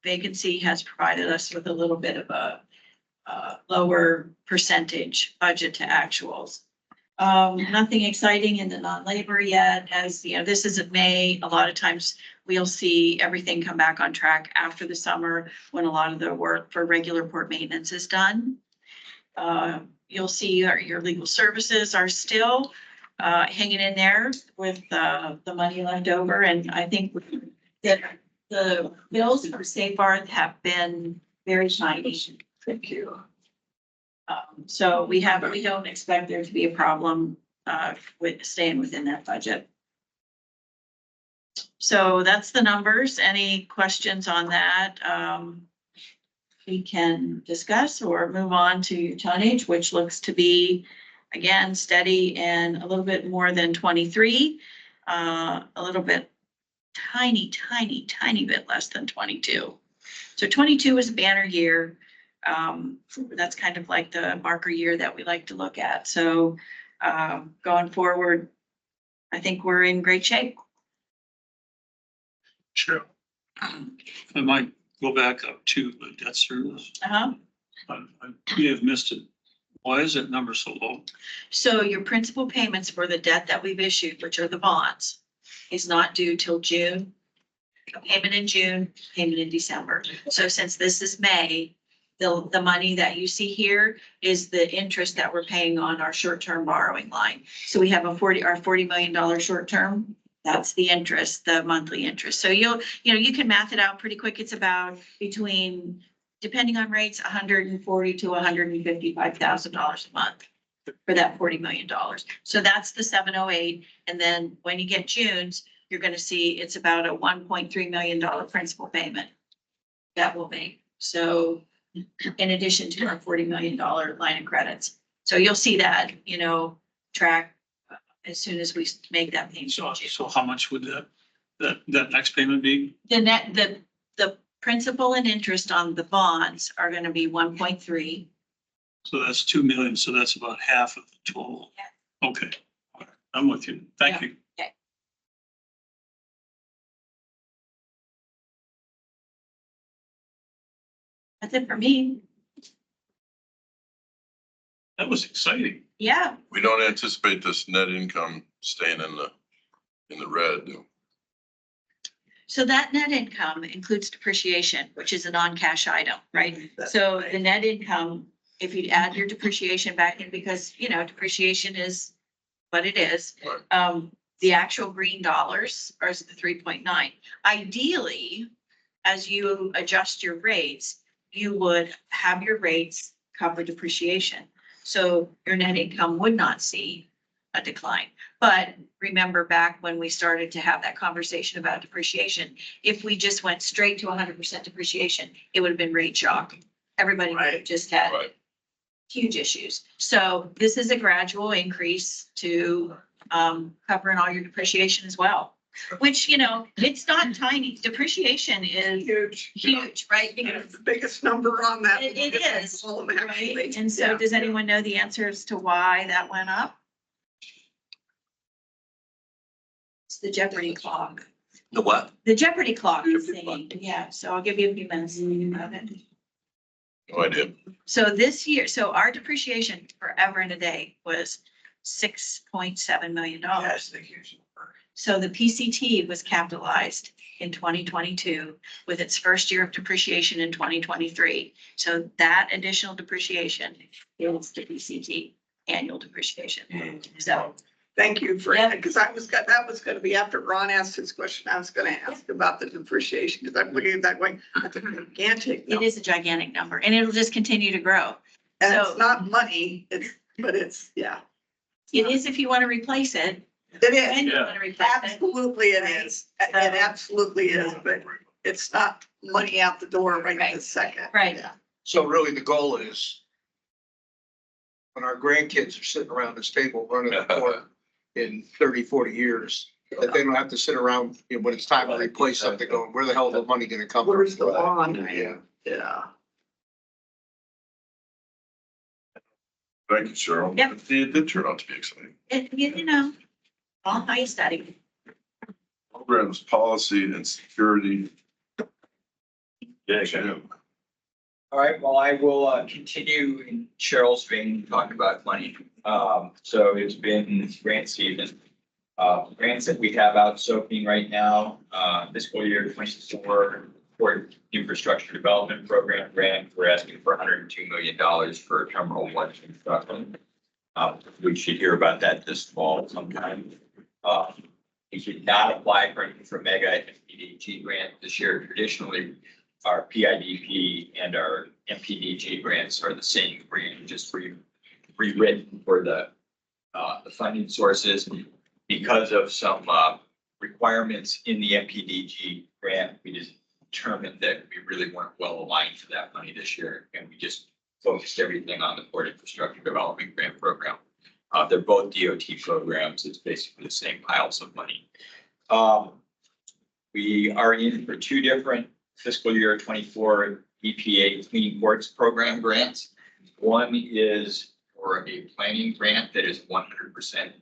vacancy has provided us with a little bit of a lower percentage budget to actuals. Nothing exciting in the non-labor yet, as this isn't May. A lot of times we'll see everything come back on track after the summer when a lot of the work for regular port maintenance is done. You'll see your legal services are still hanging in there with the money left over, and I think that the bills for Safeguard have been very shiny. Thank you. So we don't expect there to be a problem with staying within that budget. So that's the numbers. Any questions on that? We can discuss or move on to tonnage, which looks to be, again, steady and a little bit more than 23, a little bit tiny bit less than 22. So 22 was a banner year. That's kind of like the marker year that we like to look at. So going forward, I think we're in great shape. Sure. I might go back up to the debt service. Uh-huh. I may have missed it. Why is that number so low? So your principal payments for the debt that we've issued, which are the bonds, is not due till June. A payment in June, payment in December. So since this is May, the money that you see here is the interest that we're paying on our short-term borrowing line. So we have our $40 million short-term. That's the interest, the monthly interest. So you can math it out pretty quick. It's about between, depending on rates, $140,000 to $155,000 a month for that $40 million. So that's the 708. And then when you get June's, you're gonna see it's about a $1.3 million principal payment that will make. So in addition to our $40 million line of credits. So you'll see that, track as soon as we make that payment. So how much would that next payment be? The net, the principal and interest on the bonds are gonna be 1.3. So that's 2 million, so that's about half of the total. Okay, all right, I'm with you. Thank you. That's it for me. That was exciting. Yeah, We don't anticipate this net income staying in the red. so that net income includes depreciation, which is a non-cash item, right? So the net income, if you add your depreciation back in, because, depreciation is what it is. The actual green dollars are the 3.9. Ideally, as you adjust your rates, you would have your rates cover depreciation. So your net income would not see a decline. But remember back when we started to have that conversation about depreciation, if we just went straight to 100% depreciation, it would have been rate shock. Everybody would have just had Right. huge issues. So this is a gradual increase to covering all your depreciation as well. Which, it's not tiny. Depreciation is huge, right? It's the biggest number on that. It is, Column, actually. right? And so does anyone know the answers to why that went up? It's the Jeopardy clock. The what? The Jeopardy clock is Jeopardy clock. saying, yeah, so I'll give you a few minutes to think about it. No idea. So this year, so our depreciation forever and a day was $6.7 million. So the PCT was capitalized in 2022 with its first year of depreciation in 2023. So that additional depreciation is the PCT annual depreciation. So Thank you for, Yeah. because that was gonna be after Ron asked his question, I was gonna ask about the depreciation, because I'm looking at that going, that's a gigantic. it number. is a gigantic number and it'll just continue to grow. And so- it's not money, but it's, yeah, It is if you want to replace it. it When is. you want to replace it. Absolutely it is. It absolutely is, but it's not money out the door right Right. this second. Right. Yeah. So really the goal is when our grandkids are sitting around this table running the court in 30, 40 years, that they don't have to sit around, when it's time to replace something, going, where the hell is the money gonna come from? Where's the lawn? Yeah. Yeah. Thank you, Cheryl. Yep. It did turn out to be exciting. All high study. Programs, policy and security. Yeah, Jim. All right, well, I will continue in Cheryl's vein, talk about money. So it's been grant season. Grants that we have out soaking right now, fiscal year 24 for infrastructure development program grant, we're asking for $102 million for Terminal 1 construction. We should hear about that this fall sometime. We should not apply for mega MPDG grant this year. Traditionally, our PIDP and our MPDG grants are the same grant, just rewritten for the funding sources. Because of some requirements in the MPDG grant, we just determined that we really weren't well aligned for that money this year, and we just focused everything on the Port Infrastructure Development Grant Program. They're both DOT programs. It's basically the same piles of money. We are in for two different fiscal year 24 EPA Clean Ports Program grants. One is for a planning grant that is 100%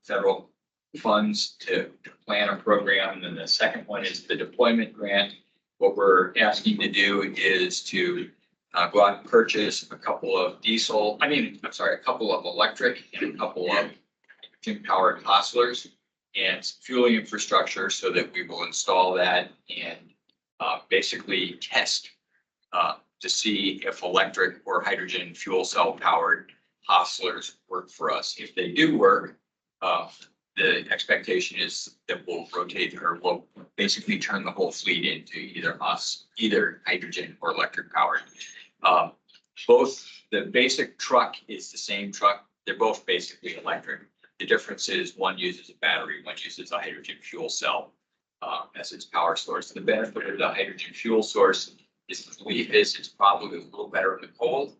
federal funds to plan a program. And then the second one is the deployment grant. What we're asking to do is to go out and purchase a couple of a couple of electric and a couple of powered hostlers and some fueling infrastructure so that we will install that and basically test to see if electric or hydrogen fuel cell powered hostlers work for us. If they do work, the expectation is that we'll rotate or we'll basically turn the whole fleet into either hydrogen or electric powered. Both the basic truck is the same truck they're both basically electric. The difference is one uses a battery, one uses a hydrogen fuel cell as its power source. The benefit of the hydrogen fuel source is the belief is it's probably a little better in the cold.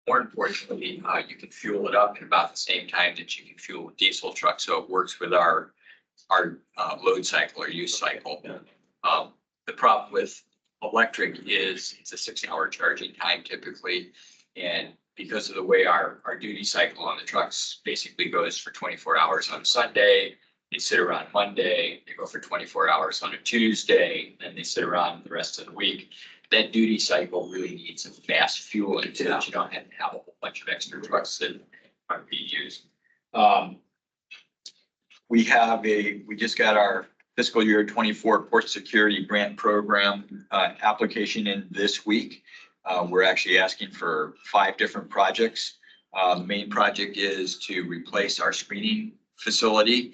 More importantly, you can fuel it up at about the same time that you can fuel a diesel truck. So it works with our load cycle or use cycle. The problem with electric is it's a 6-hour charging time typically. And because of the way our duty cycle on the trucks basically goes for 24 hours on Sunday, they sit around Monday, they go for 24 hours on a Tuesday, and they sit around the rest of the week. That duty cycle really needs some fast fueling so that you don't have to have a whole bunch of extra trucks that aren't being used. We just got our fiscal year 24 port security grant program application in this week. We're actually asking for 5 different projects. The main project is to replace our screening facility.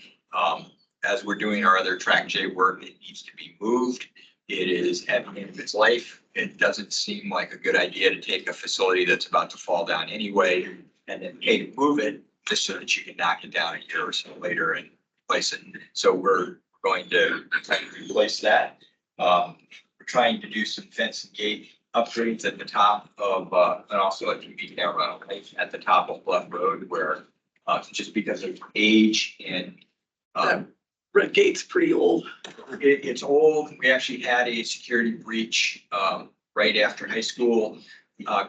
As we're doing our other track J work, it needs to be moved. It is at the end of its life. It doesn't seem like a good idea to take a facility that's about to fall down anyway and then pay to move it just so that you can knock it down a year or so later and replace it. So we're going to try to replace that. We're trying to do some fence and gate upgrades at the top of, and also a TV camera at the top of Bluff Road where just because of age and Red Gate's pretty old. it's old. We actually had a security breach right after high school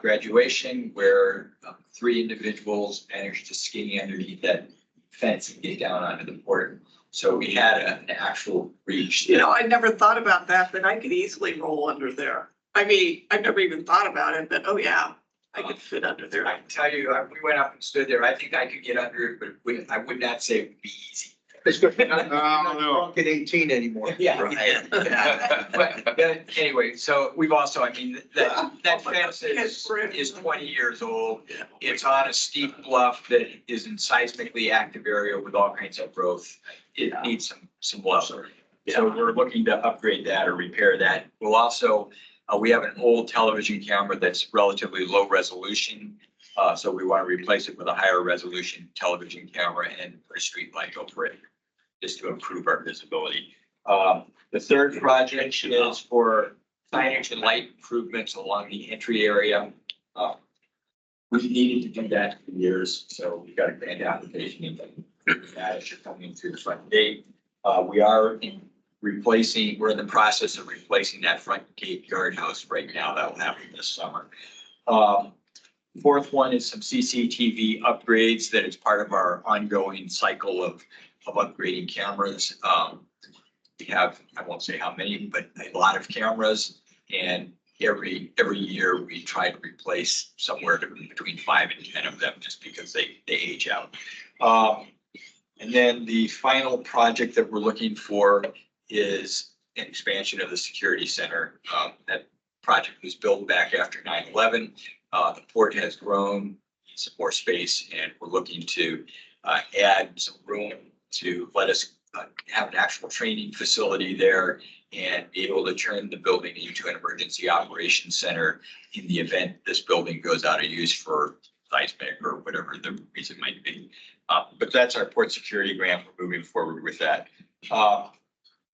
graduation where 3 individuals managed to skinny underneath that fence and get down onto the port. So we had an actual breach. You know, I never thought about that, but I could easily roll under there. I mean, I've never even thought about it, but oh yeah, I could fit under there. I can tell you, we went up and stood there. I think I could get under it, but I would not say it would be easy. I don't know. At 18 anymore. Yeah. Yeah. But anyway, so we've also, I mean, that Oh, fence is 20 years old. Yeah. It's on a steep bluff that is in seismically active area with all kinds of growth. It needs some love. So we're looking to upgrade that or repair that. We'll also, we have an old television camera that's relatively low resolution. So we want to replace it with a higher resolution television camera and put a street light over it, just to improve our visibility. The third project is for signage and light improvements along the entry area. We needed to do that for years, so we got a grant application and that should come in through the front gate. We are we're in the process of replacing that front gate guardhouse right now. That will happen this summer. Fourth one is some CCTV upgrades that is part of our ongoing cycle of upgrading cameras. We have, I won't say how many, but a lot of cameras. And every year we try to replace somewhere between 5 and 10 of them just because they age out. And then the final project that we're looking for is an expansion of the security center. That project was built back after 9/11. The port has grown, needs some more space, and we're looking to add some room to let us have an actual training facility there and be able to turn the building into an emergency operations center in the event this building goes out of use for seismic or whatever the reason might be. But that's our port security grant. We're moving forward with that.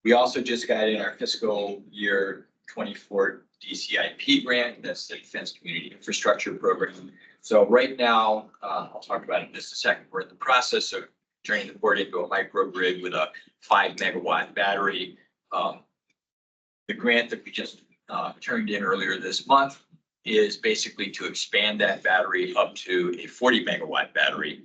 We also just got in our fiscal year 24 DCIP grant. That's the Defense Community Infrastructure Program. So right now, I'll talk about it in just a second. We're in the process of turning the port into a microgrid with a 5 megawatt battery. The grant that we just turned in earlier this month is basically to expand that battery up to a 40 megawatt battery.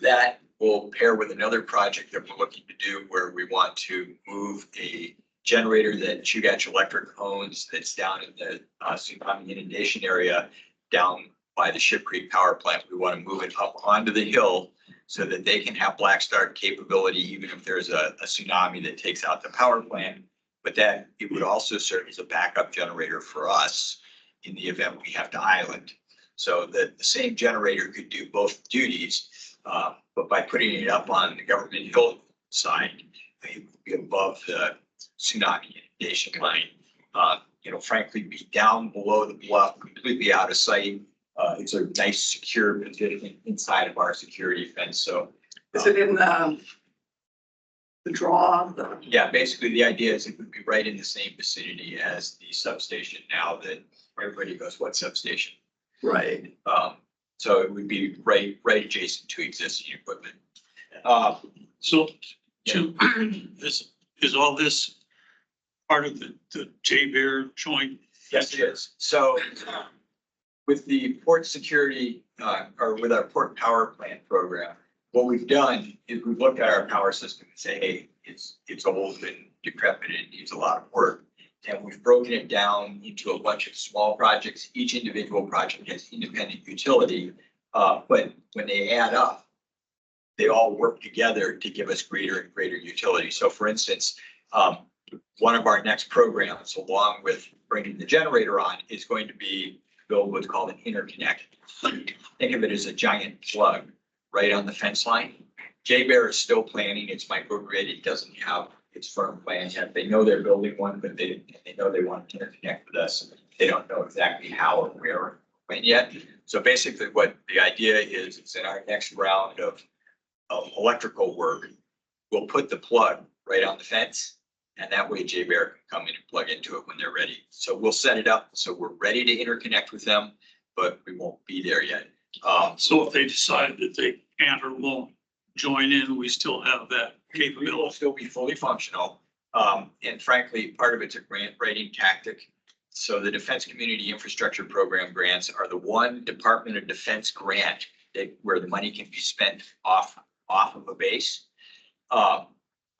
That will pair with another project that we're looking to do where we want to move a generator that Chugach Electric owns that's down in the tsunami inundation area down by the Ship Creek Power Plant. We want to move it up onto the hill so that they can have black start capability even if there's a tsunami that takes out the power plant. But that it would also serve as a backup generator for us in the event we have to island. So that the same generator could do both duties, but by putting it up on the government hill side, it would be above the tsunami inundation line. Frankly, be down below the bluff, completely out of sight. It's a nice secure position inside of our security fence, so. Is it in the draw, Yeah, basically the idea is it would be right in the same vicinity as the substation now that everybody goes, what substation? right? So it would be right adjacent to existing equipment. So, is all this part of the J-Bear joint? Yes, it is. So with the port security, or with our port power plant program, what we've done is we've looked at our power system and say, hey, it's old and decrepit and needs a lot of work. And we've broken it down into a bunch of small projects. Each individual project has independent utility. But when they add up, they all work together to give us greater and greater utility. So for instance, one of our next programs, along with bringing the generator on, is going to be build what's called an interconnect. Think of it as a giant plug right on the fence line. J-Bear is still planning its microgrid. It doesn't have its firm plan yet. They know they're building one, but they know they want to interconnect with us. They don't know exactly how or where or when yet. So basically what the idea is in our next round of electrical work, we'll put the plug right on the fence. And that way J-Bear can come in and plug into it when they're ready. So we'll set it up so we're ready to interconnect with them, but we won't be there yet. So if they decide that they can't or won't join in, we still have that We will capability. still be fully functional. And frankly, part of it's a grant writing tactic. So the Defense Community Infrastructure Program grants are the one Department of Defense grant where the money can be spent off of a base.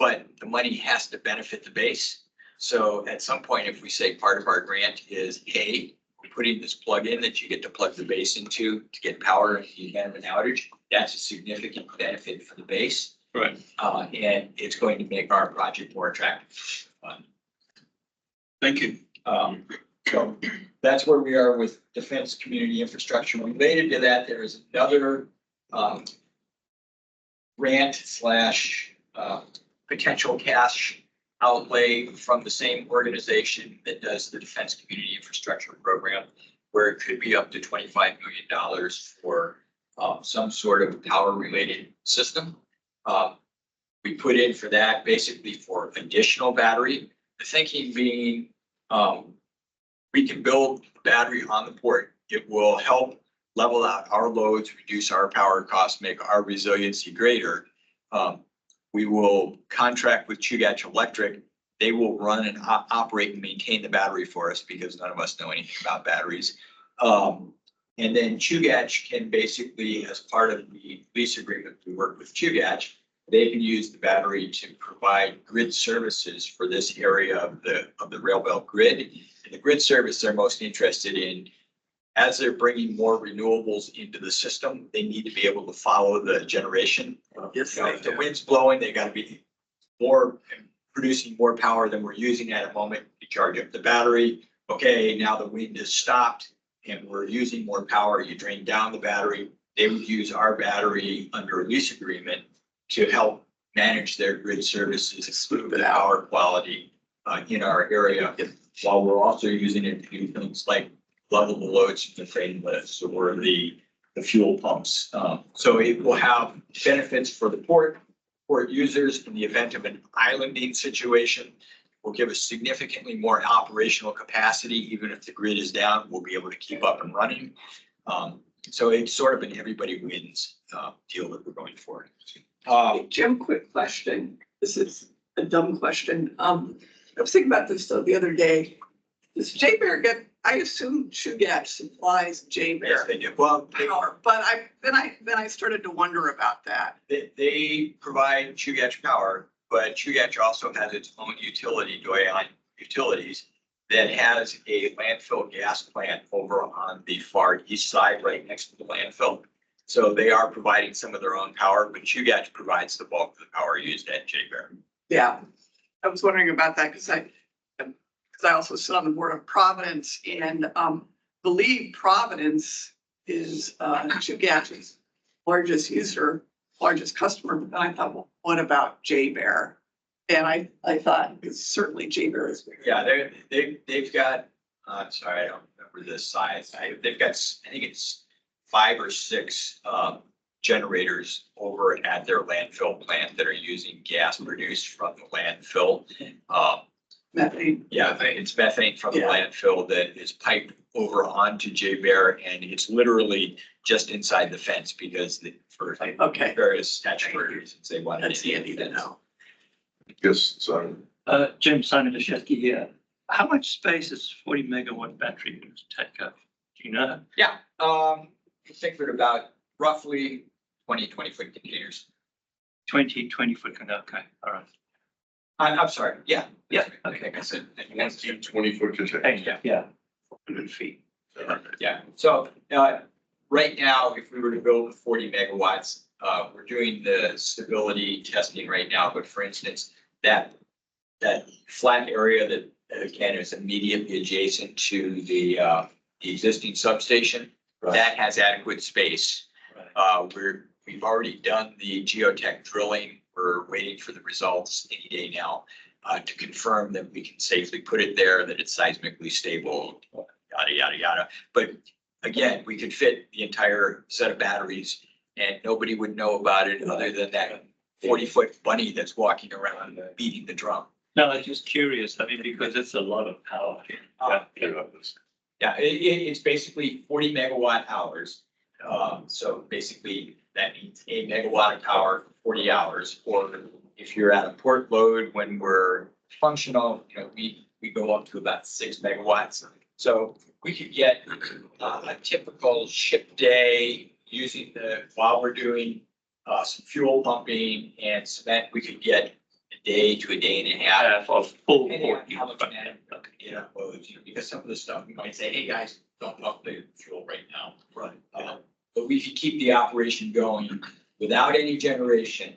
But the money has to benefit the base. So at some point, if we say part of our grant is, hey, we're putting this plug in that you get to plug the base into to get power in the event of an outage, that's a significant benefit for the base. Right. And it's going to make our project more attractive. Thank you. So that's where we are with defense community infrastructure. Related to that, there is another grant slash potential cash outlay from the same organization that does the defense community infrastructure program, where it could be up to $25 million for some sort of power related system. We put in for that basically for additional battery. The thinking being we can build a battery on the port. It will help level out our loads, reduce our power costs, make our resiliency greater. We will contract with Chugach Electric. They will run and operate and maintain the battery for us because none of us know anything about batteries. And then Chugach can basically, as part of the lease agreement, we work with Chugach, they can use the battery to provide grid services for this area of the rail belt grid. And the grid service they're most interested in, as they're bringing more renewables into the system, they need to be able to follow the generation. Yes, You know, if the wind's blowing, they gotta be producing more power than we're using at a moment to charge up the battery. Okay, now the wind has stopped and we're using more power. You drain down the battery. They would use our battery under a lease agreement to help manage their grid services, improve the power quality in our area, while we're also using it to do things like level the loads from the train lifts or the fuel pumps. So it will have benefits for the port users in the event of an islanding situation. Will give us significantly more operational capacity. Even if the grid is down, we'll be able to keep up and running. So it's sort of an everybody wins deal that we're going for. Jim, quick question. This is a dumb question. I was thinking about this the other day. Does J-Bear get, I assume Chugach supplies Yes, J-Bear they do. Well, power, but then I started to wonder about that. they provide Chugach power, but Chugach also has its own utility, Doyon Utilities, that has a landfill gas plant over on the far east side, right next to the landfill. So they are providing some of their own power, but Chugach provides the bulk of the power used at J-Bear. Yeah, I was wondering about that because I also sit on the board of Providence and believe Providence is Chugach's largest user, largest customer. But then I thought, well, what about J-Bear? And I thought, because certainly J-Bear is bigger. Yeah, they've got, sorry, I don't remember the size. They've got, I think it's 5 or 6 generators over at their landfill plant that are using gas produced from the landfill. Methane. Yeah, it's methane from the Yeah. landfill that is piped over onto J Bear, and it's literally just inside the fence because for Okay. various statutory reasons, they wanted. That's handy to know. Yes, sorry. Jim Simon Leshetsky here. How much space is 40 megawatt battery going to take up? Do you know? Yeah, I think we're about roughly 20 foot containers. 20 foot, okay, all right. I'm sorry, yeah. Yeah, I okay. think I said. 20-foot container. Yeah. 100 feet. Yeah, so, right now, if we were to build 40 megawatts, we're doing the stability testing right now, but for instance, that flat area that, again, is immediately adjacent to the existing substation, that has adequate space. We've already done the geotech drilling. We're waiting for the results any day now, to confirm that we can safely put it there, that it's seismically stable, yada, yada, yada. But again, we could fit the entire set of batteries and nobody would know about it other than that 40-foot bunny that's walking around beating the drum. No, I'm just curious, I mean, because it's a lot of power. Yeah, it's basically 40 megawatt hours. So basically that means a megawatt of power for 40 hours, or if you're at a port load when we're functional, we go up to about 6 megawatts. So we could get a typical ship day using while we're doing some fuel pumping and cement, we could get a day to a day and a half. Of full. Depending on how much man we get unloads, because some of the stuff we might say, hey, guys, don't pump the fuel right now. Right. But we could keep the operation going without any generation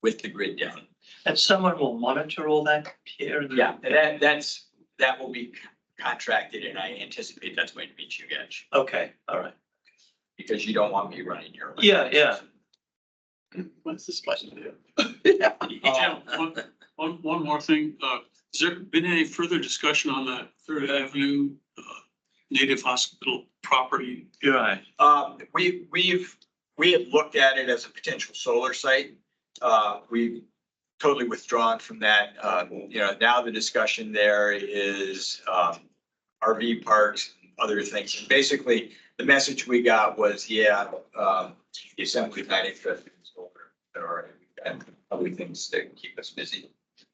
with the grid down. And someone will monitor all that here? Yeah, and that will be contracted, and I anticipate that's going to be you guys, Okay, all right. because you don't want me running your. Yeah. What's this question do? Yeah. One more thing, has there been any further discussion on the Third Avenue Native Hospital property? You're right. We have looked at it as a potential solar site. We've totally withdrawn from that. Now the discussion there is RV parks, and other things. And basically, the message we got was, the Assembly 95th is over. There are other things that keep us busy.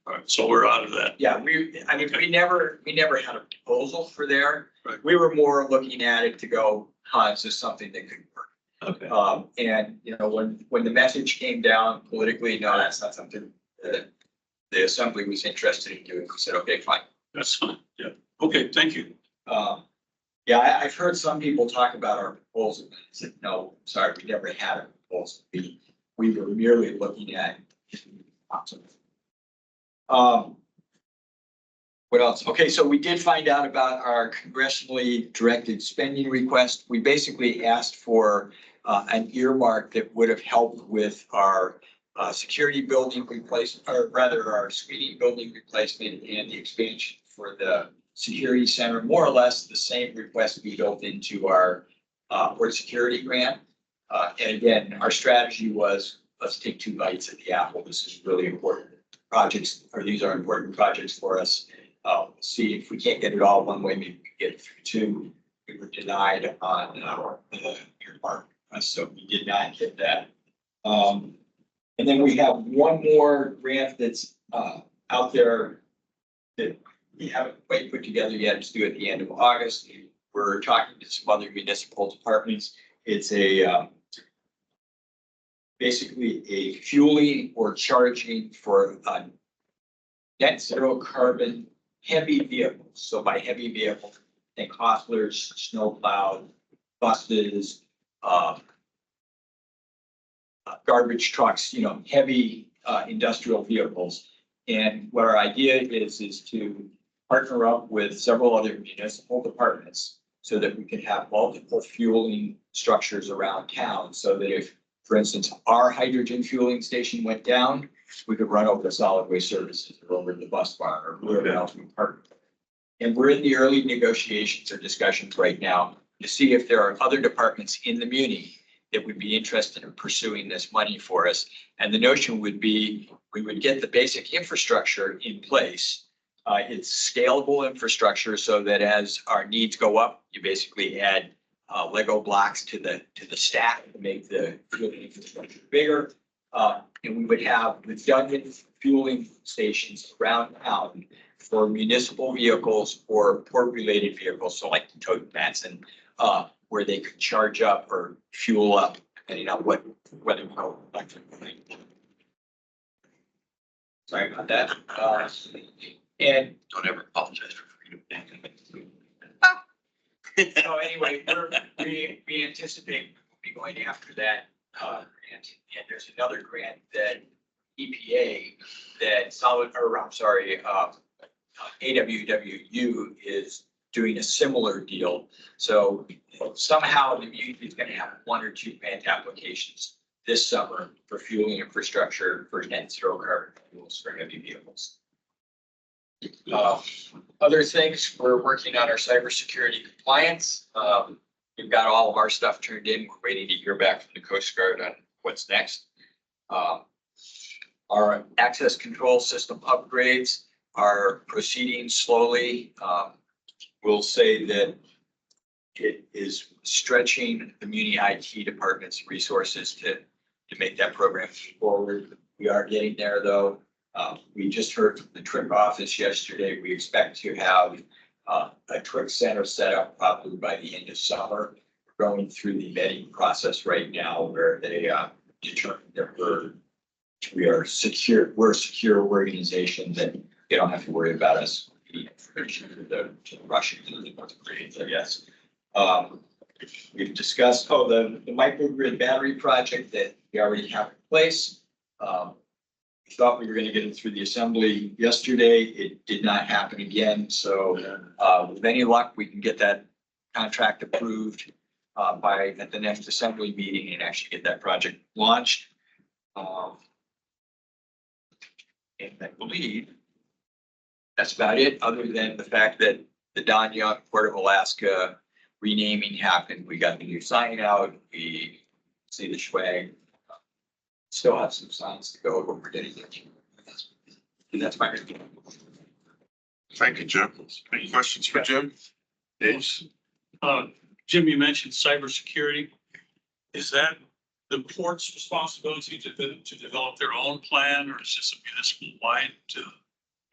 All right, so we're out of that. Yeah, we never had a proposal for there. Right. We were more looking at it to go, is this something that could work? Okay. And when the message came down politically, no, that's not something that the Assembly was interested in doing. We said, okay, fine. That's fine, yeah. Okay, thank you. I've heard some people talk about our proposal. I said, no, sorry, we never had a proposal. We were merely looking at. What else? Okay, so we did find out about our congressionally directed spending request. We basically asked for an earmark that would have helped with our security building replacement, or rather our screening building replacement and the expansion for the security center, more or less the same request we built into our port security grant. And again, our strategy was, let's take 2 bites at the apple. This is really important projects, or these are important projects for us. See if we can't get it all one way, maybe we can get it through 2. We were denied on our earmark, so we did not get that. And then we have one more grant that's out there that we haven't quite put together yet. It's due at the end of August. We're talking to some other municipal departments. It's basically a fueling or charging for net zero carbon heavy vehicles. So by heavy vehicle, think hostlers, snowplow, buses, garbage trucks, heavy industrial vehicles. And what our idea is to partner up with several other municipal departments so that we can have multiple fueling structures around town, so that if, for instance, our hydrogen fueling station went down, we could run over to solid waste services or over to the bus barn or wherever else we partner. And we're in the early negotiations or discussions right now to see if there are other departments in the muni that would be interested in pursuing this money for us. And the notion would be, we would get the basic infrastructure in place. It's scalable infrastructure so that as our needs go up, you basically add Lego blocks to the stack to make the fueling infrastructure bigger. And we would have redundant fueling stations around town for municipal vehicles or port-related vehicles, so like tote mats and where they could charge up or fuel up, depending on whether we go electric. Sorry about that. And Don't ever apologize for freedom. so anyway, we anticipate we'll be going after that grant. And there's another grant that EPA that AWWU is doing a similar deal. So somehow the muni is going to have 1 or 2 grant applications this summer for fueling infrastructure for net zero carbon fuels for heavy vehicles. Other things, we're working on our cybersecurity compliance. We've got all of our stuff turned in. We're waiting to hear back from the Coast Guard on what's next. Our access control system upgrades are proceeding slowly. We'll say that it is stretching the muni IT department's resources to make that program move forward. We are getting there, though. We just heard from the TRIC office yesterday. We expect to have a TRIC center set up probably by the end of summer. We're going through the vetting process right now where they determine that we're a secure organization that you don't have to worry about us getting information to the Russians and the North Koreans, I guess. We've discussed, the microgrid battery project that we already have in place. We thought we were going to get it through the assembly yesterday. It did not happen again. So with any luck, we can get that contract approved at the next assembly meeting and actually get that project launched. And I believe that's about it, other than the fact that the Don Young Port of Alaska renaming happened. We got the new sign out. We see the swag. Still have some signs to go, but we're getting there. And that's my review. Thank you, Jim. Any questions for Jim? Dave? Jim, you mentioned cybersecurity. Is that the port's responsibility to develop their own plan, or is this a municipal-wide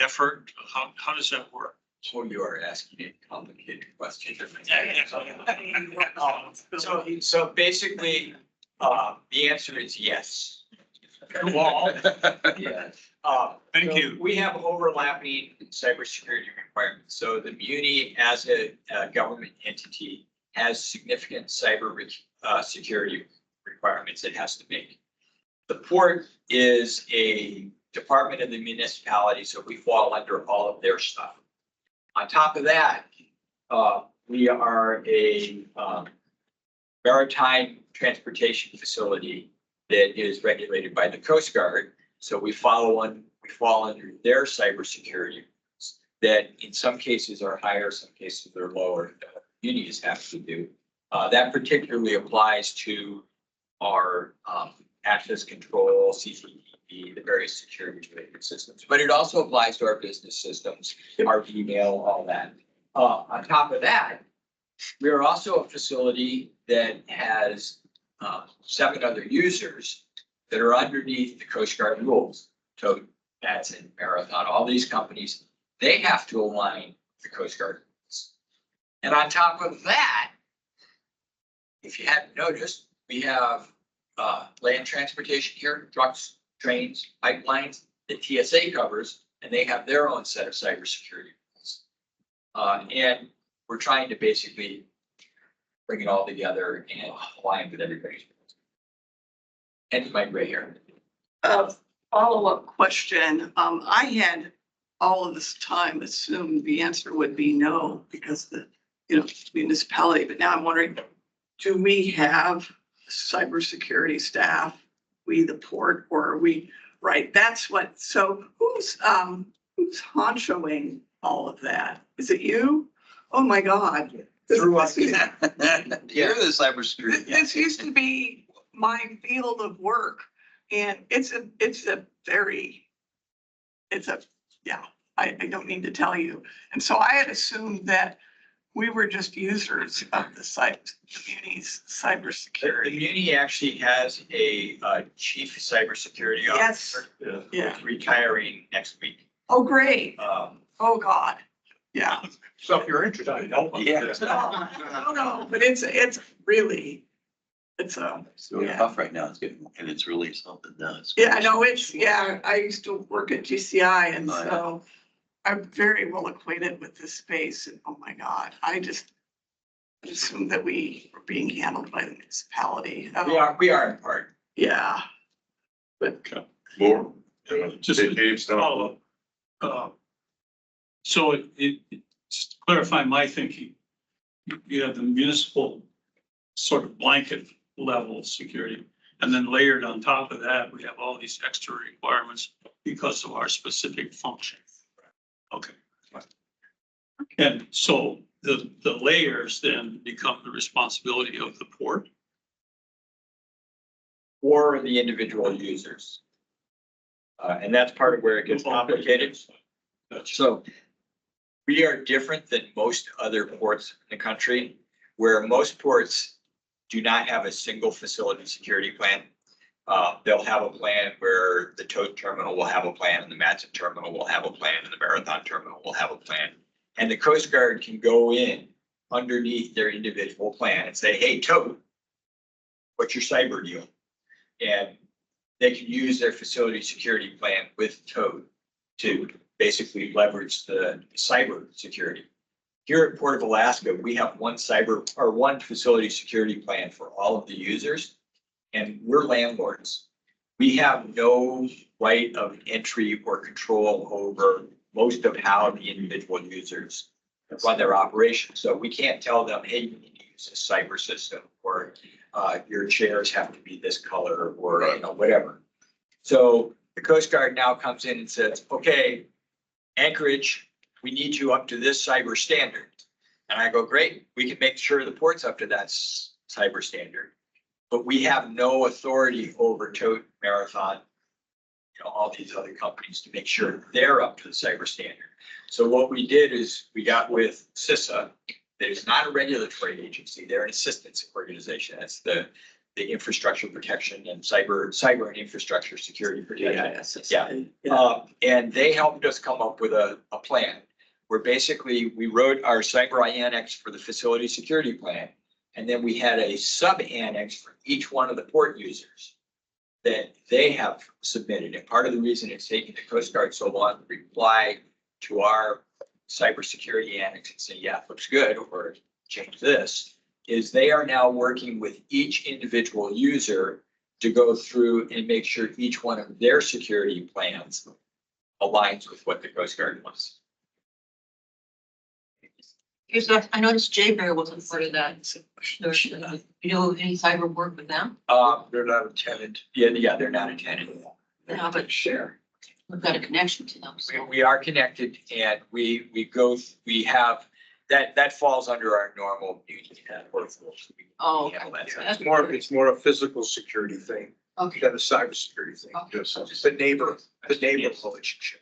effort? How does that work? So you are asking a complicated question. Yeah. So basically, the answer is yes. Well, Yeah. thank So you. we have overlapping cybersecurity requirements. So the muni as a government entity has significant cyber security requirements it has to make. The port is a department of the municipality, so we fall under all of their stuff. On top of that, we are a maritime transportation facility that is regulated by the Coast Guard. So we fall under their cybersecurity that in some cases are higher, some cases are lower. Unis have to do. That particularly applies to our access control, CCTV, the various security related systems, but it also applies to our business systems, our email, all that. On top of that, we are also a facility that has 7 other users that are underneath the Coast Guard rules. Tote, Matson, Marathon, all these companies, they have to align with the Coast Guard rules. And on top of that, if you hadn't noticed, we have land transportation here, trucks, trains, pipelines that TSA covers, and they have their own set of cybersecurity rules. And we're trying to basically bring it all together and align with everybody's rules. And my gray hair. Follow-up question. I had all of this time assumed the answer would be no because the, municipality, but now I'm wondering, do we have cybersecurity staff, we the port, or are we, right? That's what, so who's honchoing all of that? Is it you? Oh my God. Through us. You're the cybersecurity. This used to be my field of work and it's a yeah, I don't need to tell you. And so I had assumed that we were just users of the community's The cybersecurity. community actually has a chief cybersecurity Yes. officer. Yeah. who's retiring next week. Oh, great. Um, Oh, God. Yeah. So if you're interested, I'd help. Yeah. No, but it's really, it's a, It's really Yeah. tough right now. It's getting, and it's really something now. yeah, I know yeah, I used to work at GCI and Oh, yeah. so I'm very well acquainted with this space and oh my God, I just assumed that we were being handled by the municipality. Oh, we are in part. yeah. But More? Just Hey, Dave's down. follow up. So just to clarify my thinking, you have the municipal sort of blanket level of security. And then layered on top of that, we have all these extra requirements because of our specific function. Okay. And so the layers then become the responsibility of the port. Or the individual users. And that's part of where it gets complicated. So we are different than most other ports in the country, where most ports do not have a single facility security plan. They'll have a plan where the tote terminal will have a plan, and the Matson terminal will have a plan, and the Marathon terminal will have a plan. And the Coast Guard can go in underneath their individual plan and say, hey, tote, what's your cyber deal? And they can use their facility security plan with tote to basically leverage the cyber security. Here at Port of Alaska, we have one facility security plan for all of the users, and we're landlords. We have no right of entry or control over most of how the individual users run their operation. So we can't tell them, hey, you need to use this cyber system, or your chairs have to be this color, or whatever. So the Coast Guard now comes in and says, okay, Anchorage, we need you up to this cyber standard. And I go, great, we can make sure the port's up to that cyber standard. But we have no authority over Tote, Marathon, all these other companies to make sure they're up to the cyber standard. So what we did is we got with CISA, that is not a regulatory agency, they're an assistance organization. That's the infrastructure protection and cyber and infrastructure security protection. Yeah. And they helped us come up with a plan where basically we wrote our cyber annex for the facility security plan. And then we had a sub annex for each one of the port users that they have submitted. And part of the reason it's taking the Coast Guard so long to reply to our cybersecurity annex and say, yeah, looks good, or change this, is they are now working with each individual user to go through and make sure each one of their security plans aligns with what the Coast Guard wants. I noticed J Bear wasn't part of that. You know, any cyber work with them? They're not a tenant. Yeah, they're not a tenant. No, but Share. we've got a connection to them. So We are connected, and we have, that falls under our normal beauty portfolio. Oh, Yeah, that's- that's It's more a physical security thing okay. than a cybersecurity thing. Okay. Just the neighbor relationship.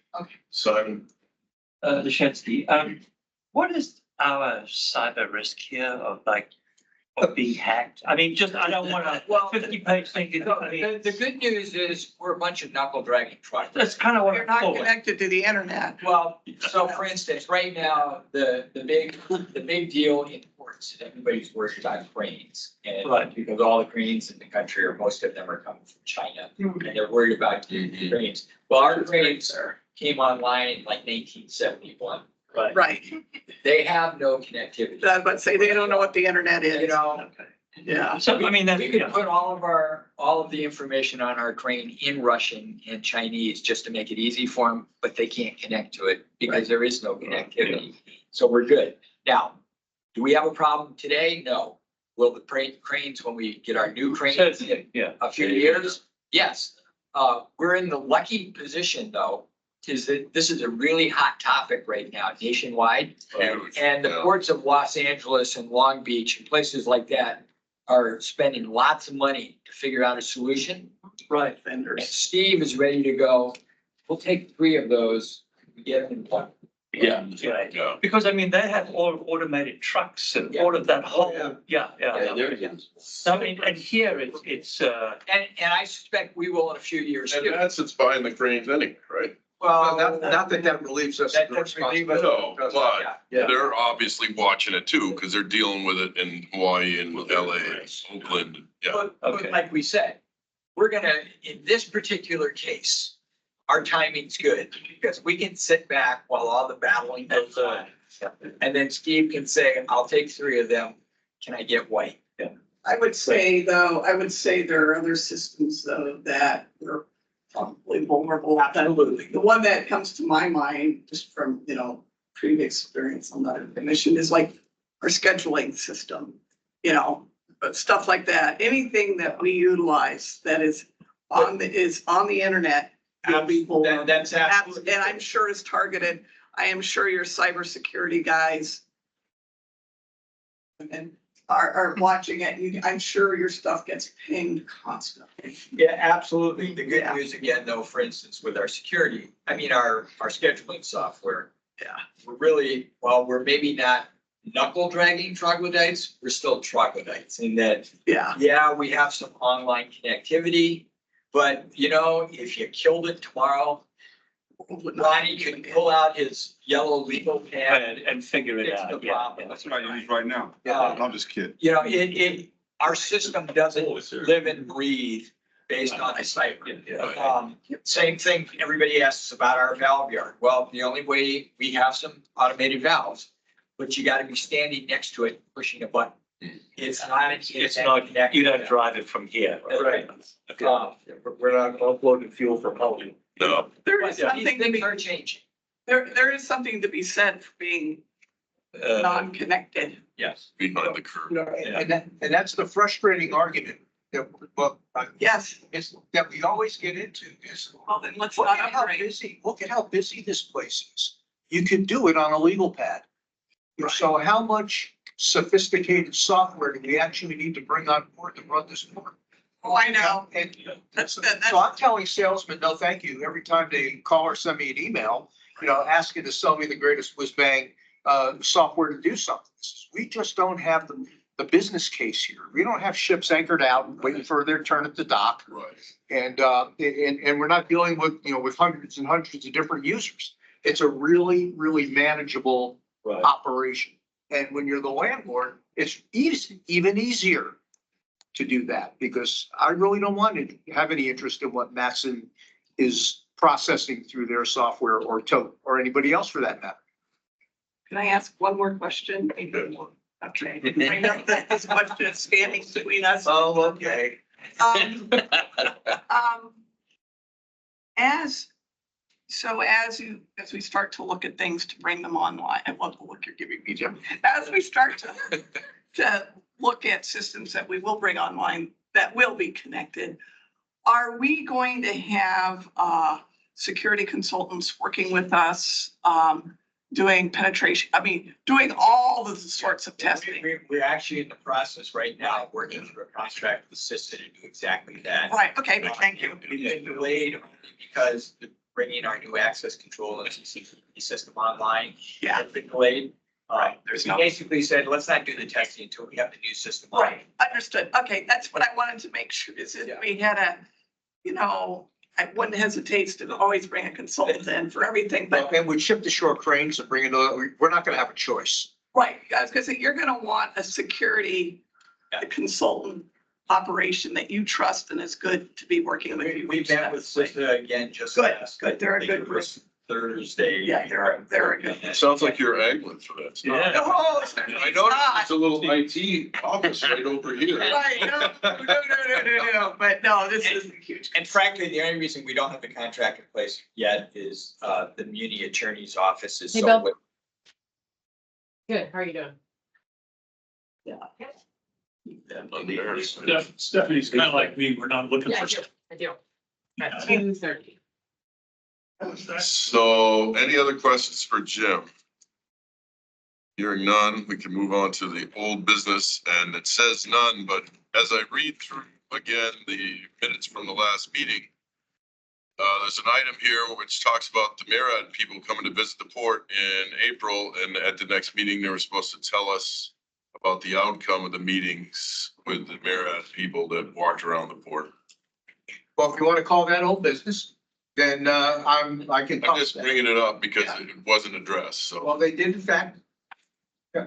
Simon, Leszewski, what is our cyber risk here of being hacked? I mean, I don't want a 50-page thing. I mean, The good news is we're a bunch of knuckle dragging truckers. that's kind of what you're I not thought. connected to the internet. Well, so for instance, right now, the big deal in ports, everybody's worried about cranes. And Right. because all the cranes in the country, or most of them, are coming from China, and they're worried about cranes. Well, our cranes came online in like 1971. Right. They have no connectivity. I was about to say, they don't know what the internet is. Okay. Yeah. So, I mean, that's, We could put all of the information on our crane in Russian and Chinese just to make it easy for them, but they can't connect to it because there is no connectivity. So we're good. Now, do we have a problem today? No. Will the cranes, when we get our new cranes in yeah. a few years? Yes. We're in the lucky position, though, is that this is a really hot topic right now nationwide. Huge, And the yeah. ports of Los Angeles and Long Beach and places like that are spending lots of money to figure out a solution. Right. And Steve is ready to go. We'll take 3 of those, and get them in one. Yeah, Yeah. because I mean, they have all automated trucks and Yeah. all of that whole, yeah. yeah. Yeah, there it is. I mean, and here it's, And I suspect we will in a few years And too. that's, it's buying the cranes anyway, right? Well, not that relieves us That of the doesn't relieve us. responsibility. No, but Yeah. they're obviously watching it too, because they're dealing with it in Hawaii and LA, Oakland, yeah. But Okay. like we said, we're gonna, in this particular case, our timing's good because we can sit back while all the battling goes on. And then Steve can say, I'll take 3 of them. Can I get white? I would say there are other systems though that are probably vulnerable. Absolutely. The one that comes to my mind, just from, previous experience on that commission, is like our scheduling system, but stuff like that. Anything that we utilize that is on the internet. will be vulnerable. That's absolutely. And I'm sure it's targeted. I am sure your cybersecurity guys and are watching it. I'm sure your stuff gets pinged constantly. Yeah, absolutely. The good Yeah. news again, though, for instance, with our security, our scheduling software. Yeah. We're really, while we're maybe not knuckle dragging troglodytes, we're still troglodytes in that, Yeah. we have some online connectivity. But if you killed it tomorrow, Ronnie can pull out his yellow legal pad and figure it fix out. the Yeah. problem. That's what I use right now. Yeah. I'm just kidding. Our system doesn't live and breathe based on the cyber. Same thing, everybody asks about our valve yard. Well, the only way we have some automated valves, but you gotta be standing next to it, pushing a button. It's not. It's not, you don't drive it from here. Right. We're not uploading fuel from home. No, There is These something to things be, are changing. there is something to be said for being non-connected. Yes. behind the curve. And that's the frustrating argument that, Yes. is that we always get into is, Well, then let's look not at how operate. busy this place is. You can do it on a legal pad. So how much sophisticated software do we actually need to bring on board to run this board? Oh, I know. And That's, so that's, I'm telling salesmen, no, thank you, every time they call or send me an email, asking to sell me the greatest whiz bang software to do something. We just don't have the business case here. We don't have ships anchored out waiting for their turn at the dock. Right. And we're not dealing with, with hundreds and hundreds of different users. It's a really, really manageable operation. And when you're the landlord, it's even easier to do that, because I really don't want to have any interest in what Matson is processing through their software or Tote or anybody else for that matter. can I ask one more question? Okay. I know that this question is standing between us. Oh, okay. Um, As we start to look at things to bring them online, I love the look you're giving me, Jim. As we start to look at systems that we will bring online that will be connected, are we going to have security consultants working with us, doing penetration? Doing all the sorts of testing? We're actually in the process right now, of working through a contract with Assisted to do exactly that. Right, okay, thank you. We've been delayed only because bringing our new access control and CCTV system online. Yeah. Has been delayed. Right, We basically said, let's not do the testing until we have the new system. on. Right, understood. Okay, that's what I wanted to make sure, is if we had I wouldn't hesitate to always bring a consultant in for everything, but, And with ship to shore cranes and bringing, we're not gonna have a choice. right, guys, because you're gonna want a security consultant operation that you trust and is good to be working with you. We met with Assisted again just. Good, last good, they're a good group. Thursday. Yeah, they're a good. It sounds like you're angling for that. Yeah. No, I noticed it's a little IT office right over here. Right, no, but no, this is a huge. And frankly, the only reason we don't have the contract in place yet is the Muni Attorney's Office is Hey, so. Bill. Good, how are you doing? Stephanie's kind of like me. We're not looking Yeah, for. I do. At 2:30. So any other questions for Jim? Hearing none, we can move on to the old business, and it says none, but as I read through again the minutes from the last meeting, there's an item here which talks about the MARAD people coming to visit the port in April, and at the next meeting, they were supposed to tell us about the outcome of the meetings with the MARAD people that walked around the port. Well, if you want to call that old business, then I can. I'm just bringing it up because it wasn't addressed, so. Well, they did in fact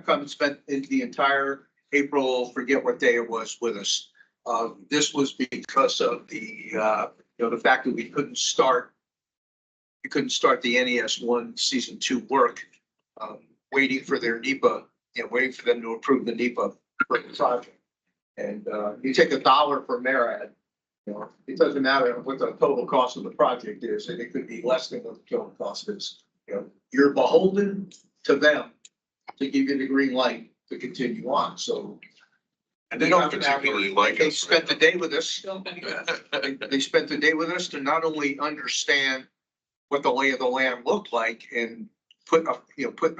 come and spend the entire April, forget what day it was, with us. This was because of the fact that we couldn't start the NES 1 season 2 work, waiting for their NEPA, waiting for them to approve the NEPA for the project. And you take $1 per MARAD, it doesn't matter what the total cost of the project is, and it could be less than what the total cost is. You're beholden to them to give you the green light to continue on, so. And they don't particularly like They us. spent the day with us. They spent the day with us to not only understand what the lay of the land looked like and put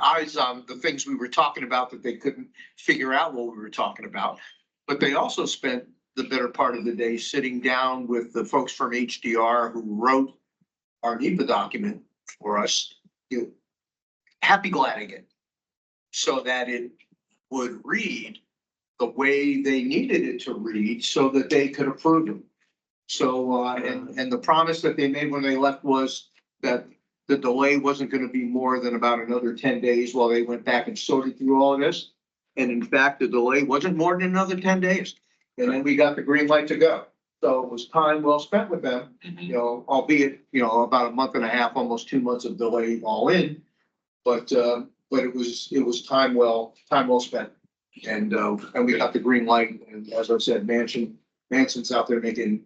eyes on the things we were talking about that they couldn't figure out what we were talking about. But they also spent the better part of the day sitting down with the folks from HDR who wrote our NEPA document for us, happy gladding it so that it would read the way they needed it to read so that they could approve them. So, and the promise that they made when they left was that the delay wasn't gonna be more than about another 10 days while they went back and sorted through all of this. And in fact, the delay wasn't more than another 10 days. And then we got the green light to go. So it was time well spent with them, albeit, about a month and a half, almost 2 months of delay all in. But it was time well spent. And we got the green light, and as I said, Manson's out there making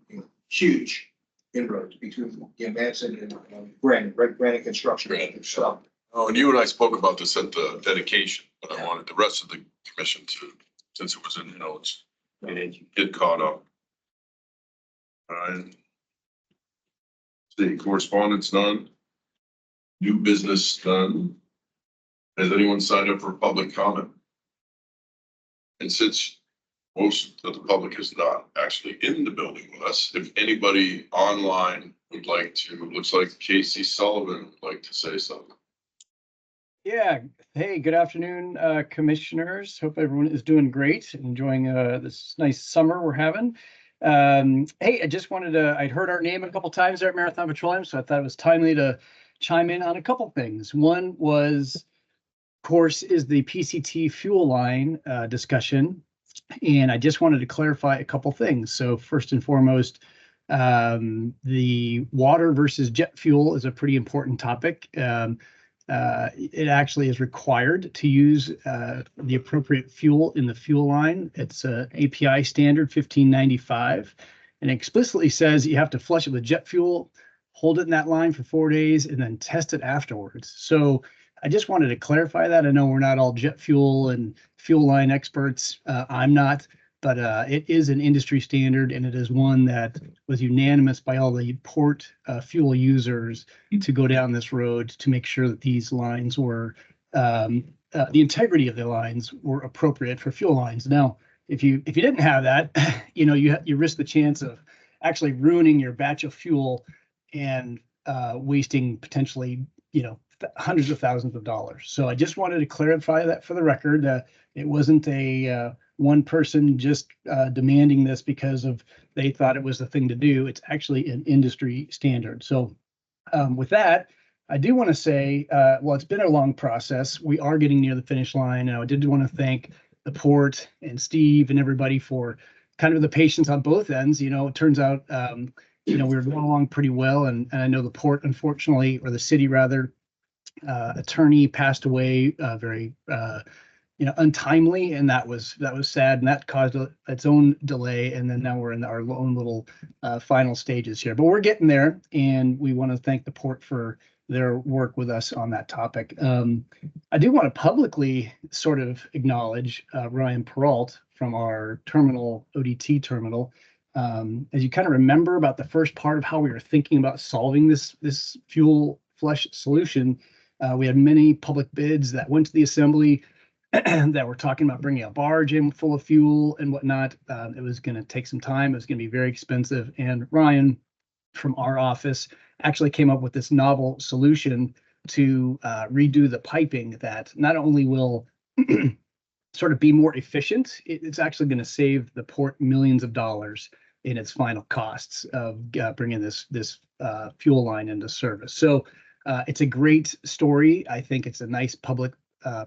huge inroads between Manson and Granite Construction. So, Oh, and you and I spoke about this at the dedication, but I wanted the rest of the commission to, since it was in the notes, get caught up. All right. See, correspondence none. New business none. Has anyone signed up for public comment? And since most of the public is not actually in the building with us, if anybody online would like to, looks like Casey Sullivan would like to say something. Yeah. Hey, good afternoon, commissioners. Hope everyone is doing great, enjoying this nice summer we're having. Hey, I just wanted to, I'd heard our name a couple times there at Marathon Petroleum, so I thought it was timely to chime in on a couple things. One was, of course, is the PCT fuel line discussion. And I just wanted to clarify a couple things. So first and foremost, the water versus jet fuel is a pretty important topic. It actually is required to use the appropriate fuel in the fuel line. It's API standard 1595, and it explicitly says you have to flush it with jet fuel, hold it in that line for 4 days, and then test it afterwards. So I just wanted to clarify that. I know we're not all jet fuel and fuel line experts. I'm not, but it is an industry standard, and it is one that was unanimous by all the port fuel users to go down this road to make sure that these lines were, the integrity of the lines were appropriate for fuel lines. Now, if you didn't have that, you risk the chance of actually ruining your batch of fuel and wasting potentially, hundreds of thousands of dollars. So I just wanted to clarify that for the record. It wasn't a one person just demanding this because they thought it was the thing to do. It's actually an industry standard. So with that, I do want to say, well, it's been a long process. We are getting near the finish line. And I did want to thank the port and Steve and everybody for kind of the patience on both ends. It turns out, we were going along pretty well. And I know the port, unfortunately, or the city rather, attorney passed away very untimely, and that was sad, and that caused its own delay. And then now we're in our own little final stages here, but we're getting there, and we want to thank the port for their work with us on that topic. I do want to publicly sort of acknowledge Ryan Peralt from our terminal, ODT terminal. as you kind of remember about the first part of how we were thinking about solving this fuel flush solution, we had many public bids that went to the assembly that were talking about bringing a barge in full of fuel and whatnot. It was going to take some time. It was going to be very expensive. And Ryan from our office actually came up with this novel solution to redo the piping that not only will sort of be more efficient, it's actually going to save the port millions of dollars in its final costs of bringing this fuel line into service. So it's a great story. I think it's a nice public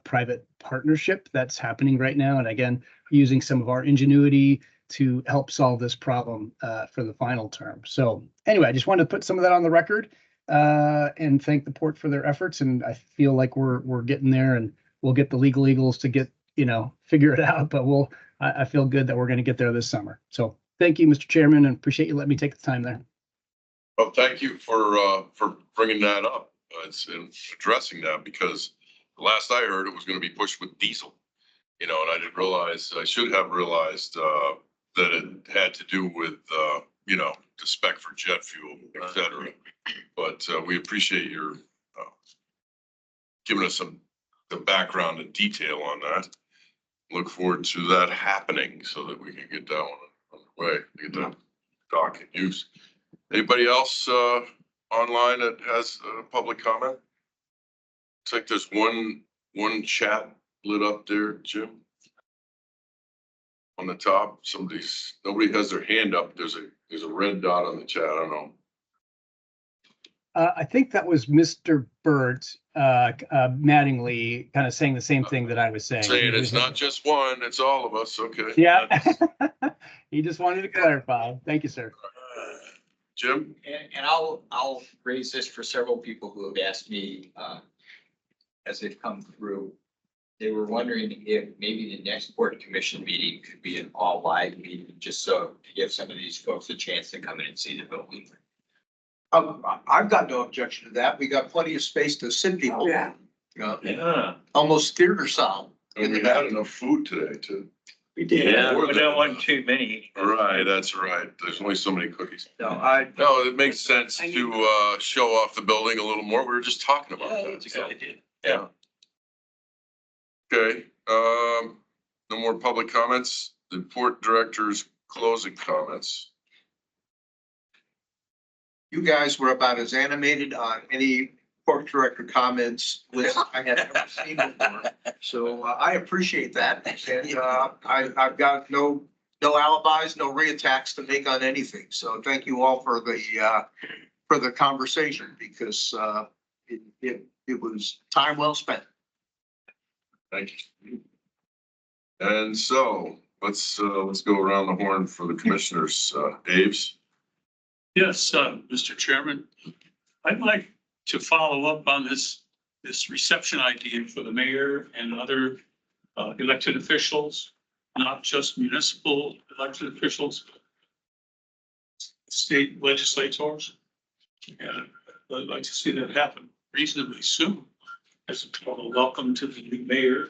private partnership that's happening right now. And again, using some of our ingenuity to help solve this problem for the final term. So anyway, I just wanted to put some of that on the record and thank the port for their efforts. And I feel like we're getting there, and we'll get the legal eagles to get, figure it out. But I feel good that we're going to get there this summer. So thank you, Mr. Chairman, and appreciate you letting me take the time there. Well, thank you for bringing that up. It's addressing that, because the last I heard, it was going to be pushed with diesel, and I should have realized that it had to do with, the spec for jet fuel, et cetera. But we appreciate your giving us the background and detail on that. Look forward to that happening so that we can get that one underway, get that dock in use. Anybody else online that has public comment? Looks like there's one chat lit up there, Jim. On the top, nobody has their hand up. There's a red dot on the chat. I don't know. I think that was Mr. Burt Mattingly kind of saying the same thing that I was saying. Saying it's not just one, it's all of us. Okay. Yeah. He just wanted to clarify. Thank you, sir. Jim? And I'll raise this for several people who have asked me, as they've come through. They were wondering if maybe the next Port Commission meeting could be an all live meeting, just so to give some of these folks a chance to come in and see the building. I've got no objection to that. We got plenty of space to sit people. Yeah. Yeah. Almost theater sound. And we had enough food today too. We did. Yeah. We don't want too many. Right, that's right. There's only so many cookies. No, it makes sense to show off the building a little more. We were just talking about that. That's a good idea. Yeah. Okay, no more public comments. The port director's closing comments. you guys were about as animated on any port director comments list I had ever seen before. So I appreciate that. And I've got no alibis, no reattacks to make on anything. So thank you all for the conversation, because it was time well spent. Thank you. And so let's go around the horn for the commissioners. Dave's. Yes, Mr. Chairman, I'd like to follow up on this reception idea for the mayor and other elected officials, not just municipal elected officials, state legislators. And I'd like to see that happen reasonably soon. As a total welcome to the new mayor,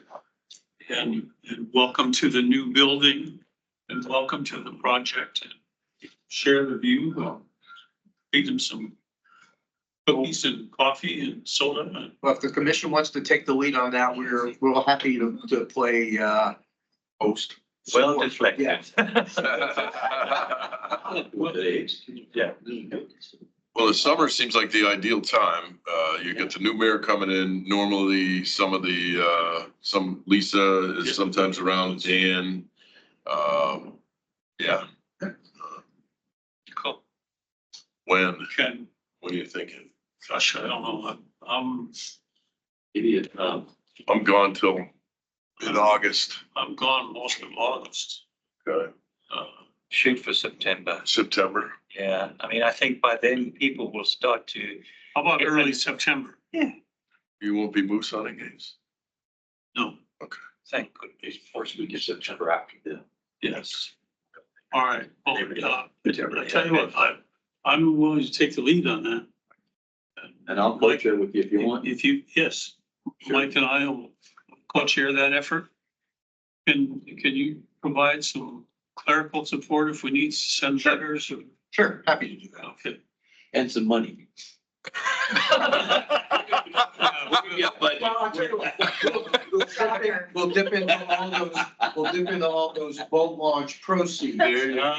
and welcome to the new building, and welcome to the project, and share the view. Feed them some cookies and coffee and soda. Well, if the commission wants to take the lead on that, we're happy to play host. Well deflected. Yeah. Well, the summer seems like the ideal time. You get the new mayor coming in. Normally, some Lisa is sometimes around, Dan. Yeah. Cool. When Ken, are you thinking? gosh, I don't know. Idiot. I'm gone till mid-August. I'm gone most of August. Okay. Shoot for September. September. Yeah, I mean, I think by then people will start to. How about early September? Yeah. You won't be moose hunting games? No. Okay. Thank goodness. First week of September after the. Yes. All right. Well, I September. tell you what, I'm willing to take the lead on that. And I'll co-chair with you if you want. Yes, Mike and I will co-chair that effort. Can you provide some clerical support if we need to send Sure. letters? Or- Sure, happy to do that. Okay. And some money. Yeah, but. Well, I'll tell you what, we'll dip into all those, we'll dip into all those boat launch proceeds. There you go.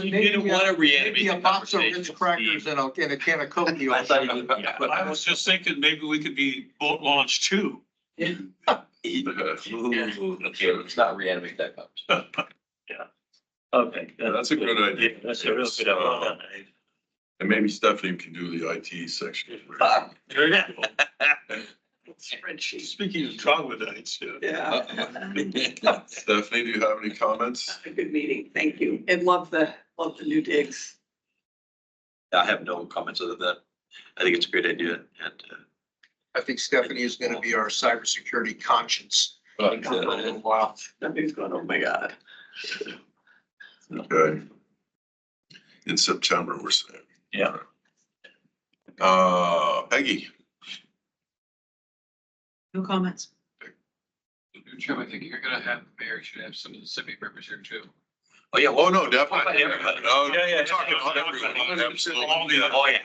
You didn't want to reanimate Maybe the a box of conversation, Ritz crackers Steve. and a can of Coke. I thought you would, yeah. But I was just thinking maybe we could be boat launch too. Ooh, okay, let's not reanimate that conversation. Okay. That's a good idea. Yeah, that's a real good idea. And maybe Stephanie can do the IT section. Spreadsheet. Speaking of troglodytes, yeah. Yeah. Stephanie, do you have any comments? A good meeting. Thank you. And love the new digs. I have no comments other than that. I think it's a great idea and, I think Stephanie is gonna be our cybersecurity conscience for a little while. that means going, oh my God. Okay. In September, we're saying. Yeah. Peggy, No comments. Jim, I think you're gonna have, mayor should have some of the civic members here too. Oh, yeah. oh, no, definitely. Everybody. No, Yeah, yeah, we're talking yeah. about everyone, absolutely. Oh, yeah.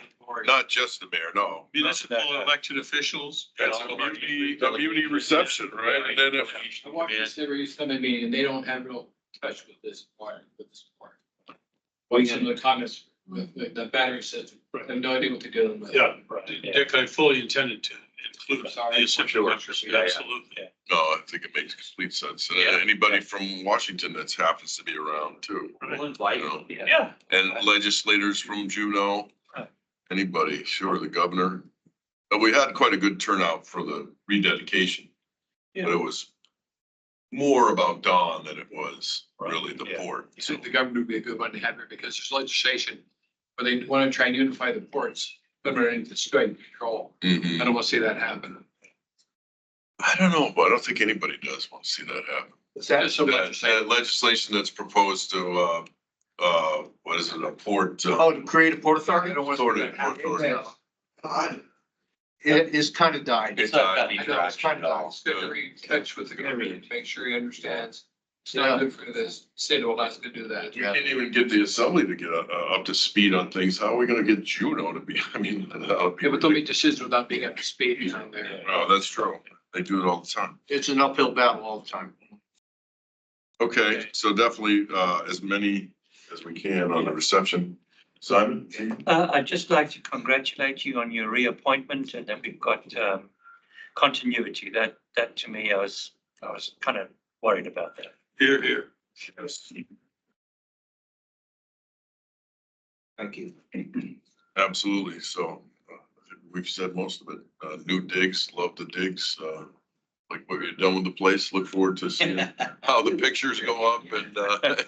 Not just the mayor, no. Municipal elected officials. That's a community reception, right? And then if, I watched this every Sunday meeting and they don't have real touch with this part, What some of the comments with the battery system, I have no idea what to do. with it. Yeah. Yeah. Dick, I fully intended to include Sorry. the essential workers, Yeah, yeah. absolutely. no, I think it makes complete sense. And anybody from Washington that happens to be around too. We'll invite them. Yeah. And legislators from Juneau, Right. anybody, sure, the governor. But we had quite a good turnout for the rededication. But it was more about Dawn than it was really the Yeah. port. I So, think the governor would be a good one to have here because there's legislation where they want to try and unify the ports, put them into straight control. I mhm. don't want to see that happen. I don't know, but I don't think anybody does want to see that happen. Is that, There's some That legislation. legislation that's proposed to, what is it, a port? oh, to create a port authority? I don't want to Sort see of, that happen. port authority. God. It is kind of died. It's not got I any know, it's traction trying at to, all. it's good to re-touch with the government, to make sure he understands. It's not good for the state of Alaska to do that. We can't even get the assembly to get up to speed on things. How are we gonna get Juneau to be, I mean, that would be. Yeah, but they'll make decisions without being up to speed on there. Oh, that's true. They do it all the time. It's an uphill battle all the time. Okay, so definitely, as many as we can on the reception. Simon? I'd just like to congratulate you on your reappointment and that we've got continuity. That to me, I was kind of worried about that. Here, here. Thank you. Absolutely. So we've said most of it. New digs, love the digs. Like what you've done with the place. Look forward to seeing how the pictures go up and,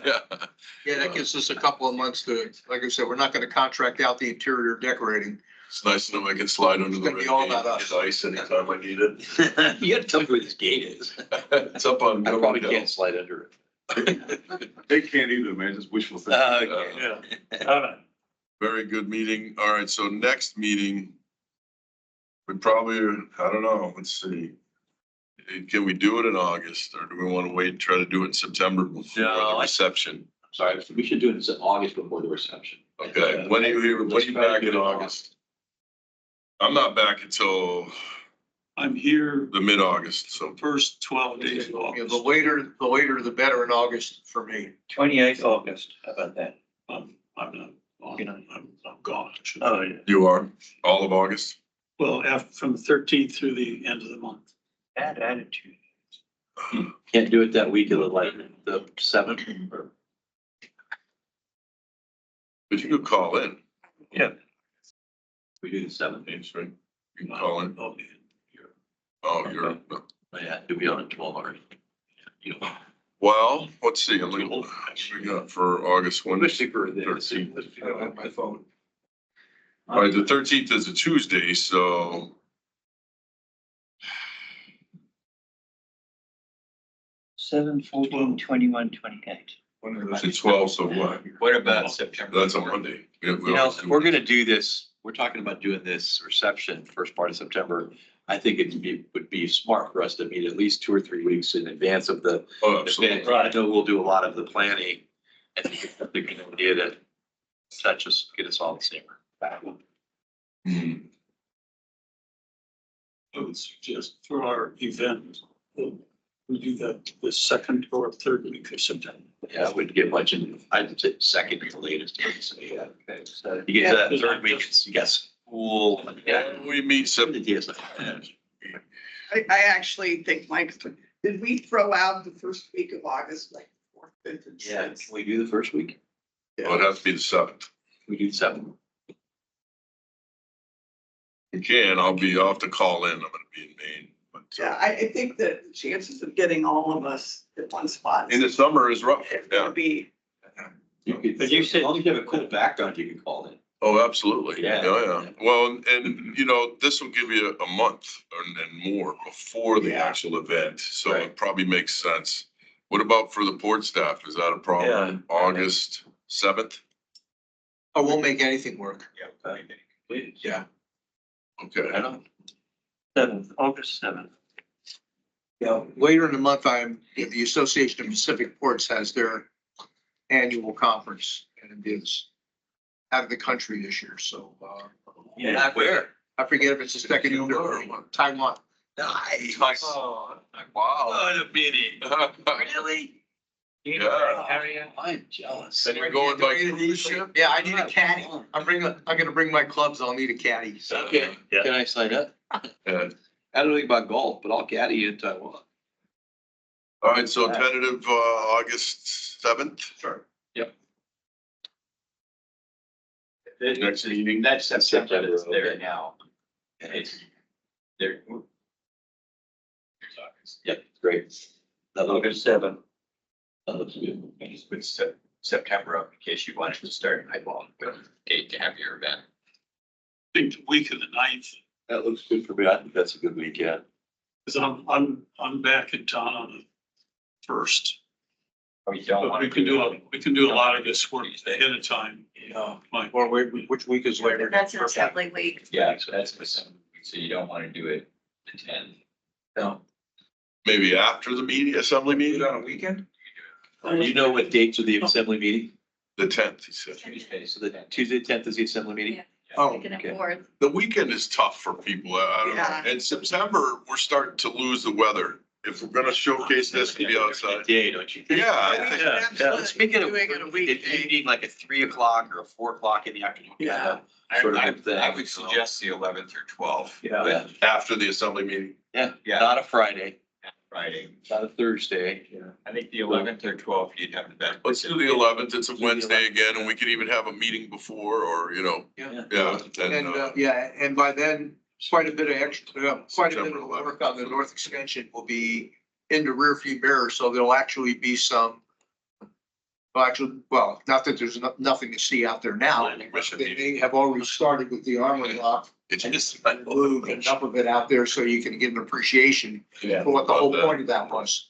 yeah. Yeah, that gives us a couple of months to, like I said, we're not gonna contract out the interior decorating. It's nice to know I can slide under It's the gonna be all red gate about and us. get ice anytime I need it. You gotta tell me where this gate is. It's up on. I probably Middle can't slide under it. They can't either, man, just wishful thinking. Okay. Yeah. All right. Very good meeting. All right, so next meeting. We probably, I don't know, let's see. Can we do it in August or do we want to wait and try to do it in September before No, the I- reception? Sorry, we should do it in August before the reception. Okay, when are you here? When are you back in August? I'm not back until I'm here the mid-August, so. first 12 days of You know, August. the later, the better in August for me. 28th August. How about that? I'm not, You know. I'm gone. Oh, yeah. You are, all of August? Well, after, from the 13th through the end of the month. Bad attitude. Can't do it that week of the 7th or. But you could call in. Yeah. We do the 7th. That's right. You can call in. Oh, Oh, you're, Yeah, do we on at 12 hours? You know, well, let's see, what we got for August one? especially for the. 13th. I don't have my phone. All right, the 13th is a Tuesday, so. Seven, 14, 21, 28. The 12th, so what? What about September? That's a Monday. Yeah, we You know, always if do we're it. gonna do this, we're talking about doing this reception first part of September. I think would be smart for us to meet at least 2 or 3 weeks in advance of the Oh, absolutely. event. I know we'll do a lot of the planning. I think it's a good idea to get us all the same. I would suggest for our event, we do that the second or third week of September. Yeah, I wouldn't get much in, I'd say second or latest. So, yeah, okay. So you get that third week, you got school. Yeah. We meet I actually think, Mike, did we throw out the first week of August, like fourth, fifth, and Yeah, sixth? can we do the first week? Oh, it has to be the 7th. We do 7. You can, I'll have to call in. I'm gonna be in Maine. But Yeah, I think that the chances of getting all of us at one spot. in the summer is rough. It's Yeah. gonna be, But you said- As long as you have a cool background, you can call in. Oh, absolutely. Yeah. Yeah. Well, and you know, this will give you a month and more before the Yeah. actual event, so Right. it probably makes sense. What about for the port staff? Is that a problem? August 7th? I won't make anything work. Okay. I don't. 7th, August 7th. Yeah, later in the month, the Association of Pacific Ports has their annual conference and it is out of the country this year, so, Yeah. Where? I forget if it's the second year or Taiwan. Nice. Oh, Wow. What a minute. Really? You Yeah. Harriet? I'm jealous. And you're going by cruise ship? Yeah, I need a caddy. I'm gonna bring my clubs. I'll need a caddy. So. Okay, Yeah. can I sign up? Yeah. I don't know about golf, but I'll caddy in Taiwan. All right, so tentative, August 7th? Sure. Next meeting? That's September, it's there Okay. now. And it's, there. Yep, great. That looks August 7th. that looks good. I just put September up in case you wanted to start in eyeball with a date to have your event. I think the week of the 9th, That looks good for me. I think that's a good weekend. because I'm back in town on the 1st. Or you don't But want we to can do a lot of this work ahead of time. Yeah. Mike. Or which week is later? That's an assembly week. Yeah, that's for some, so you don't want to do it the 10th. No. Maybe after the meeting, assembly Do it meeting? on a weekend? Do you know what dates of the assembly meeting? The 10th, he said. Tuesday, So the Tuesday, 10th is the assembly meeting? Oh, Second and okay. fourth. The weekend is tough for people. I don't Yeah. know. In September, we're starting to lose the weather. If we're gonna showcase this and be outside. Yeah, don't you? Yeah, I think. Absolutely. Speaking of, Doing it a if weekday. you need like a 3 o'clock or a 4 o'clock in the afternoon. Yeah. Sort of I thing. would suggest the 11th or 12th. Yeah, After the assembly meeting. yeah, Yeah. not a Friday, Friday. not a Thursday. I think the 11th or 12th, you'd have the best. Let's do the 11th. It's a Wednesday again, and we could even have a meeting before or, you know, Yeah. yeah. And, yeah, and by then, quite a bit of extra, quite a bit September of 11th. work on the north extension will be in the rear view mirror, so there'll actually be some. Well, not that there's nothing to see out there now. They have already started with the armor lock It's and just. moved enough of it out there so you can get an appreciation Yeah. for what the whole point of that was.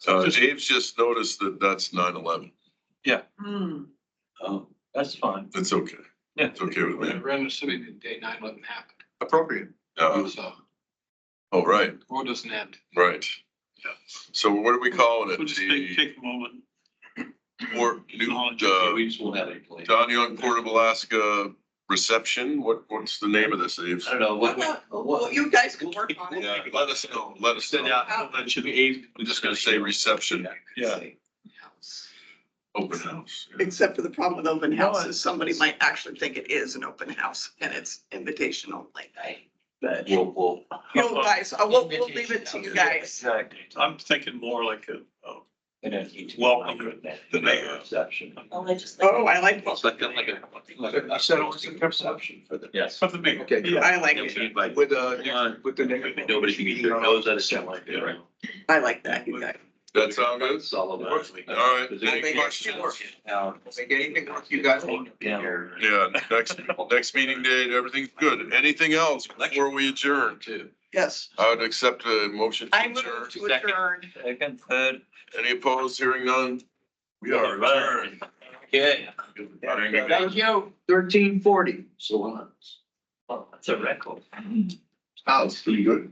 Dave's just noticed that that's 9/11. Hmm. Oh, That's fine. It's okay. Yeah. It's okay with me. We're assuming that day 9/11 happened. Appropriate. So Oh, right, world doesn't end. right. So what are we calling it? We'll just take a moment. Port, we just won't have any plans. Don Young Port of Alaska reception? What's the name of this, Dave? I don't know, Well, you guys can work on it. Yeah, let us know, let us Send know. out, that should be I'm just gonna say reception, Yeah. open house. Except for the problem with open houses, somebody might actually think it is an open house and it's invitation only. But you We'll, guys, we'll leave it to you guys. Exactly. I'm thinking more like a Welcome. the mayor. reception. Oh, I like, It's like a I said it was a reception for the. Yes. For the mayor. Okay, Yeah. I like Yeah, it. we invite- with the name. Nobody can get their nose out of sound like that, right? I like that, you guys. That sound good? It's all about. All right. Is there any Make questions? Make anything work, you guys. Yeah, next meeting date, everything's good. Anything else before we adjourn? Too. Yes, I would accept a motion to I adjourn. move to adjourn. Second, third. Any opposed, hearing none? We are adjourned. Okay. Thank you. 1340. So, Oh, that's a record. Oh, it's pretty good.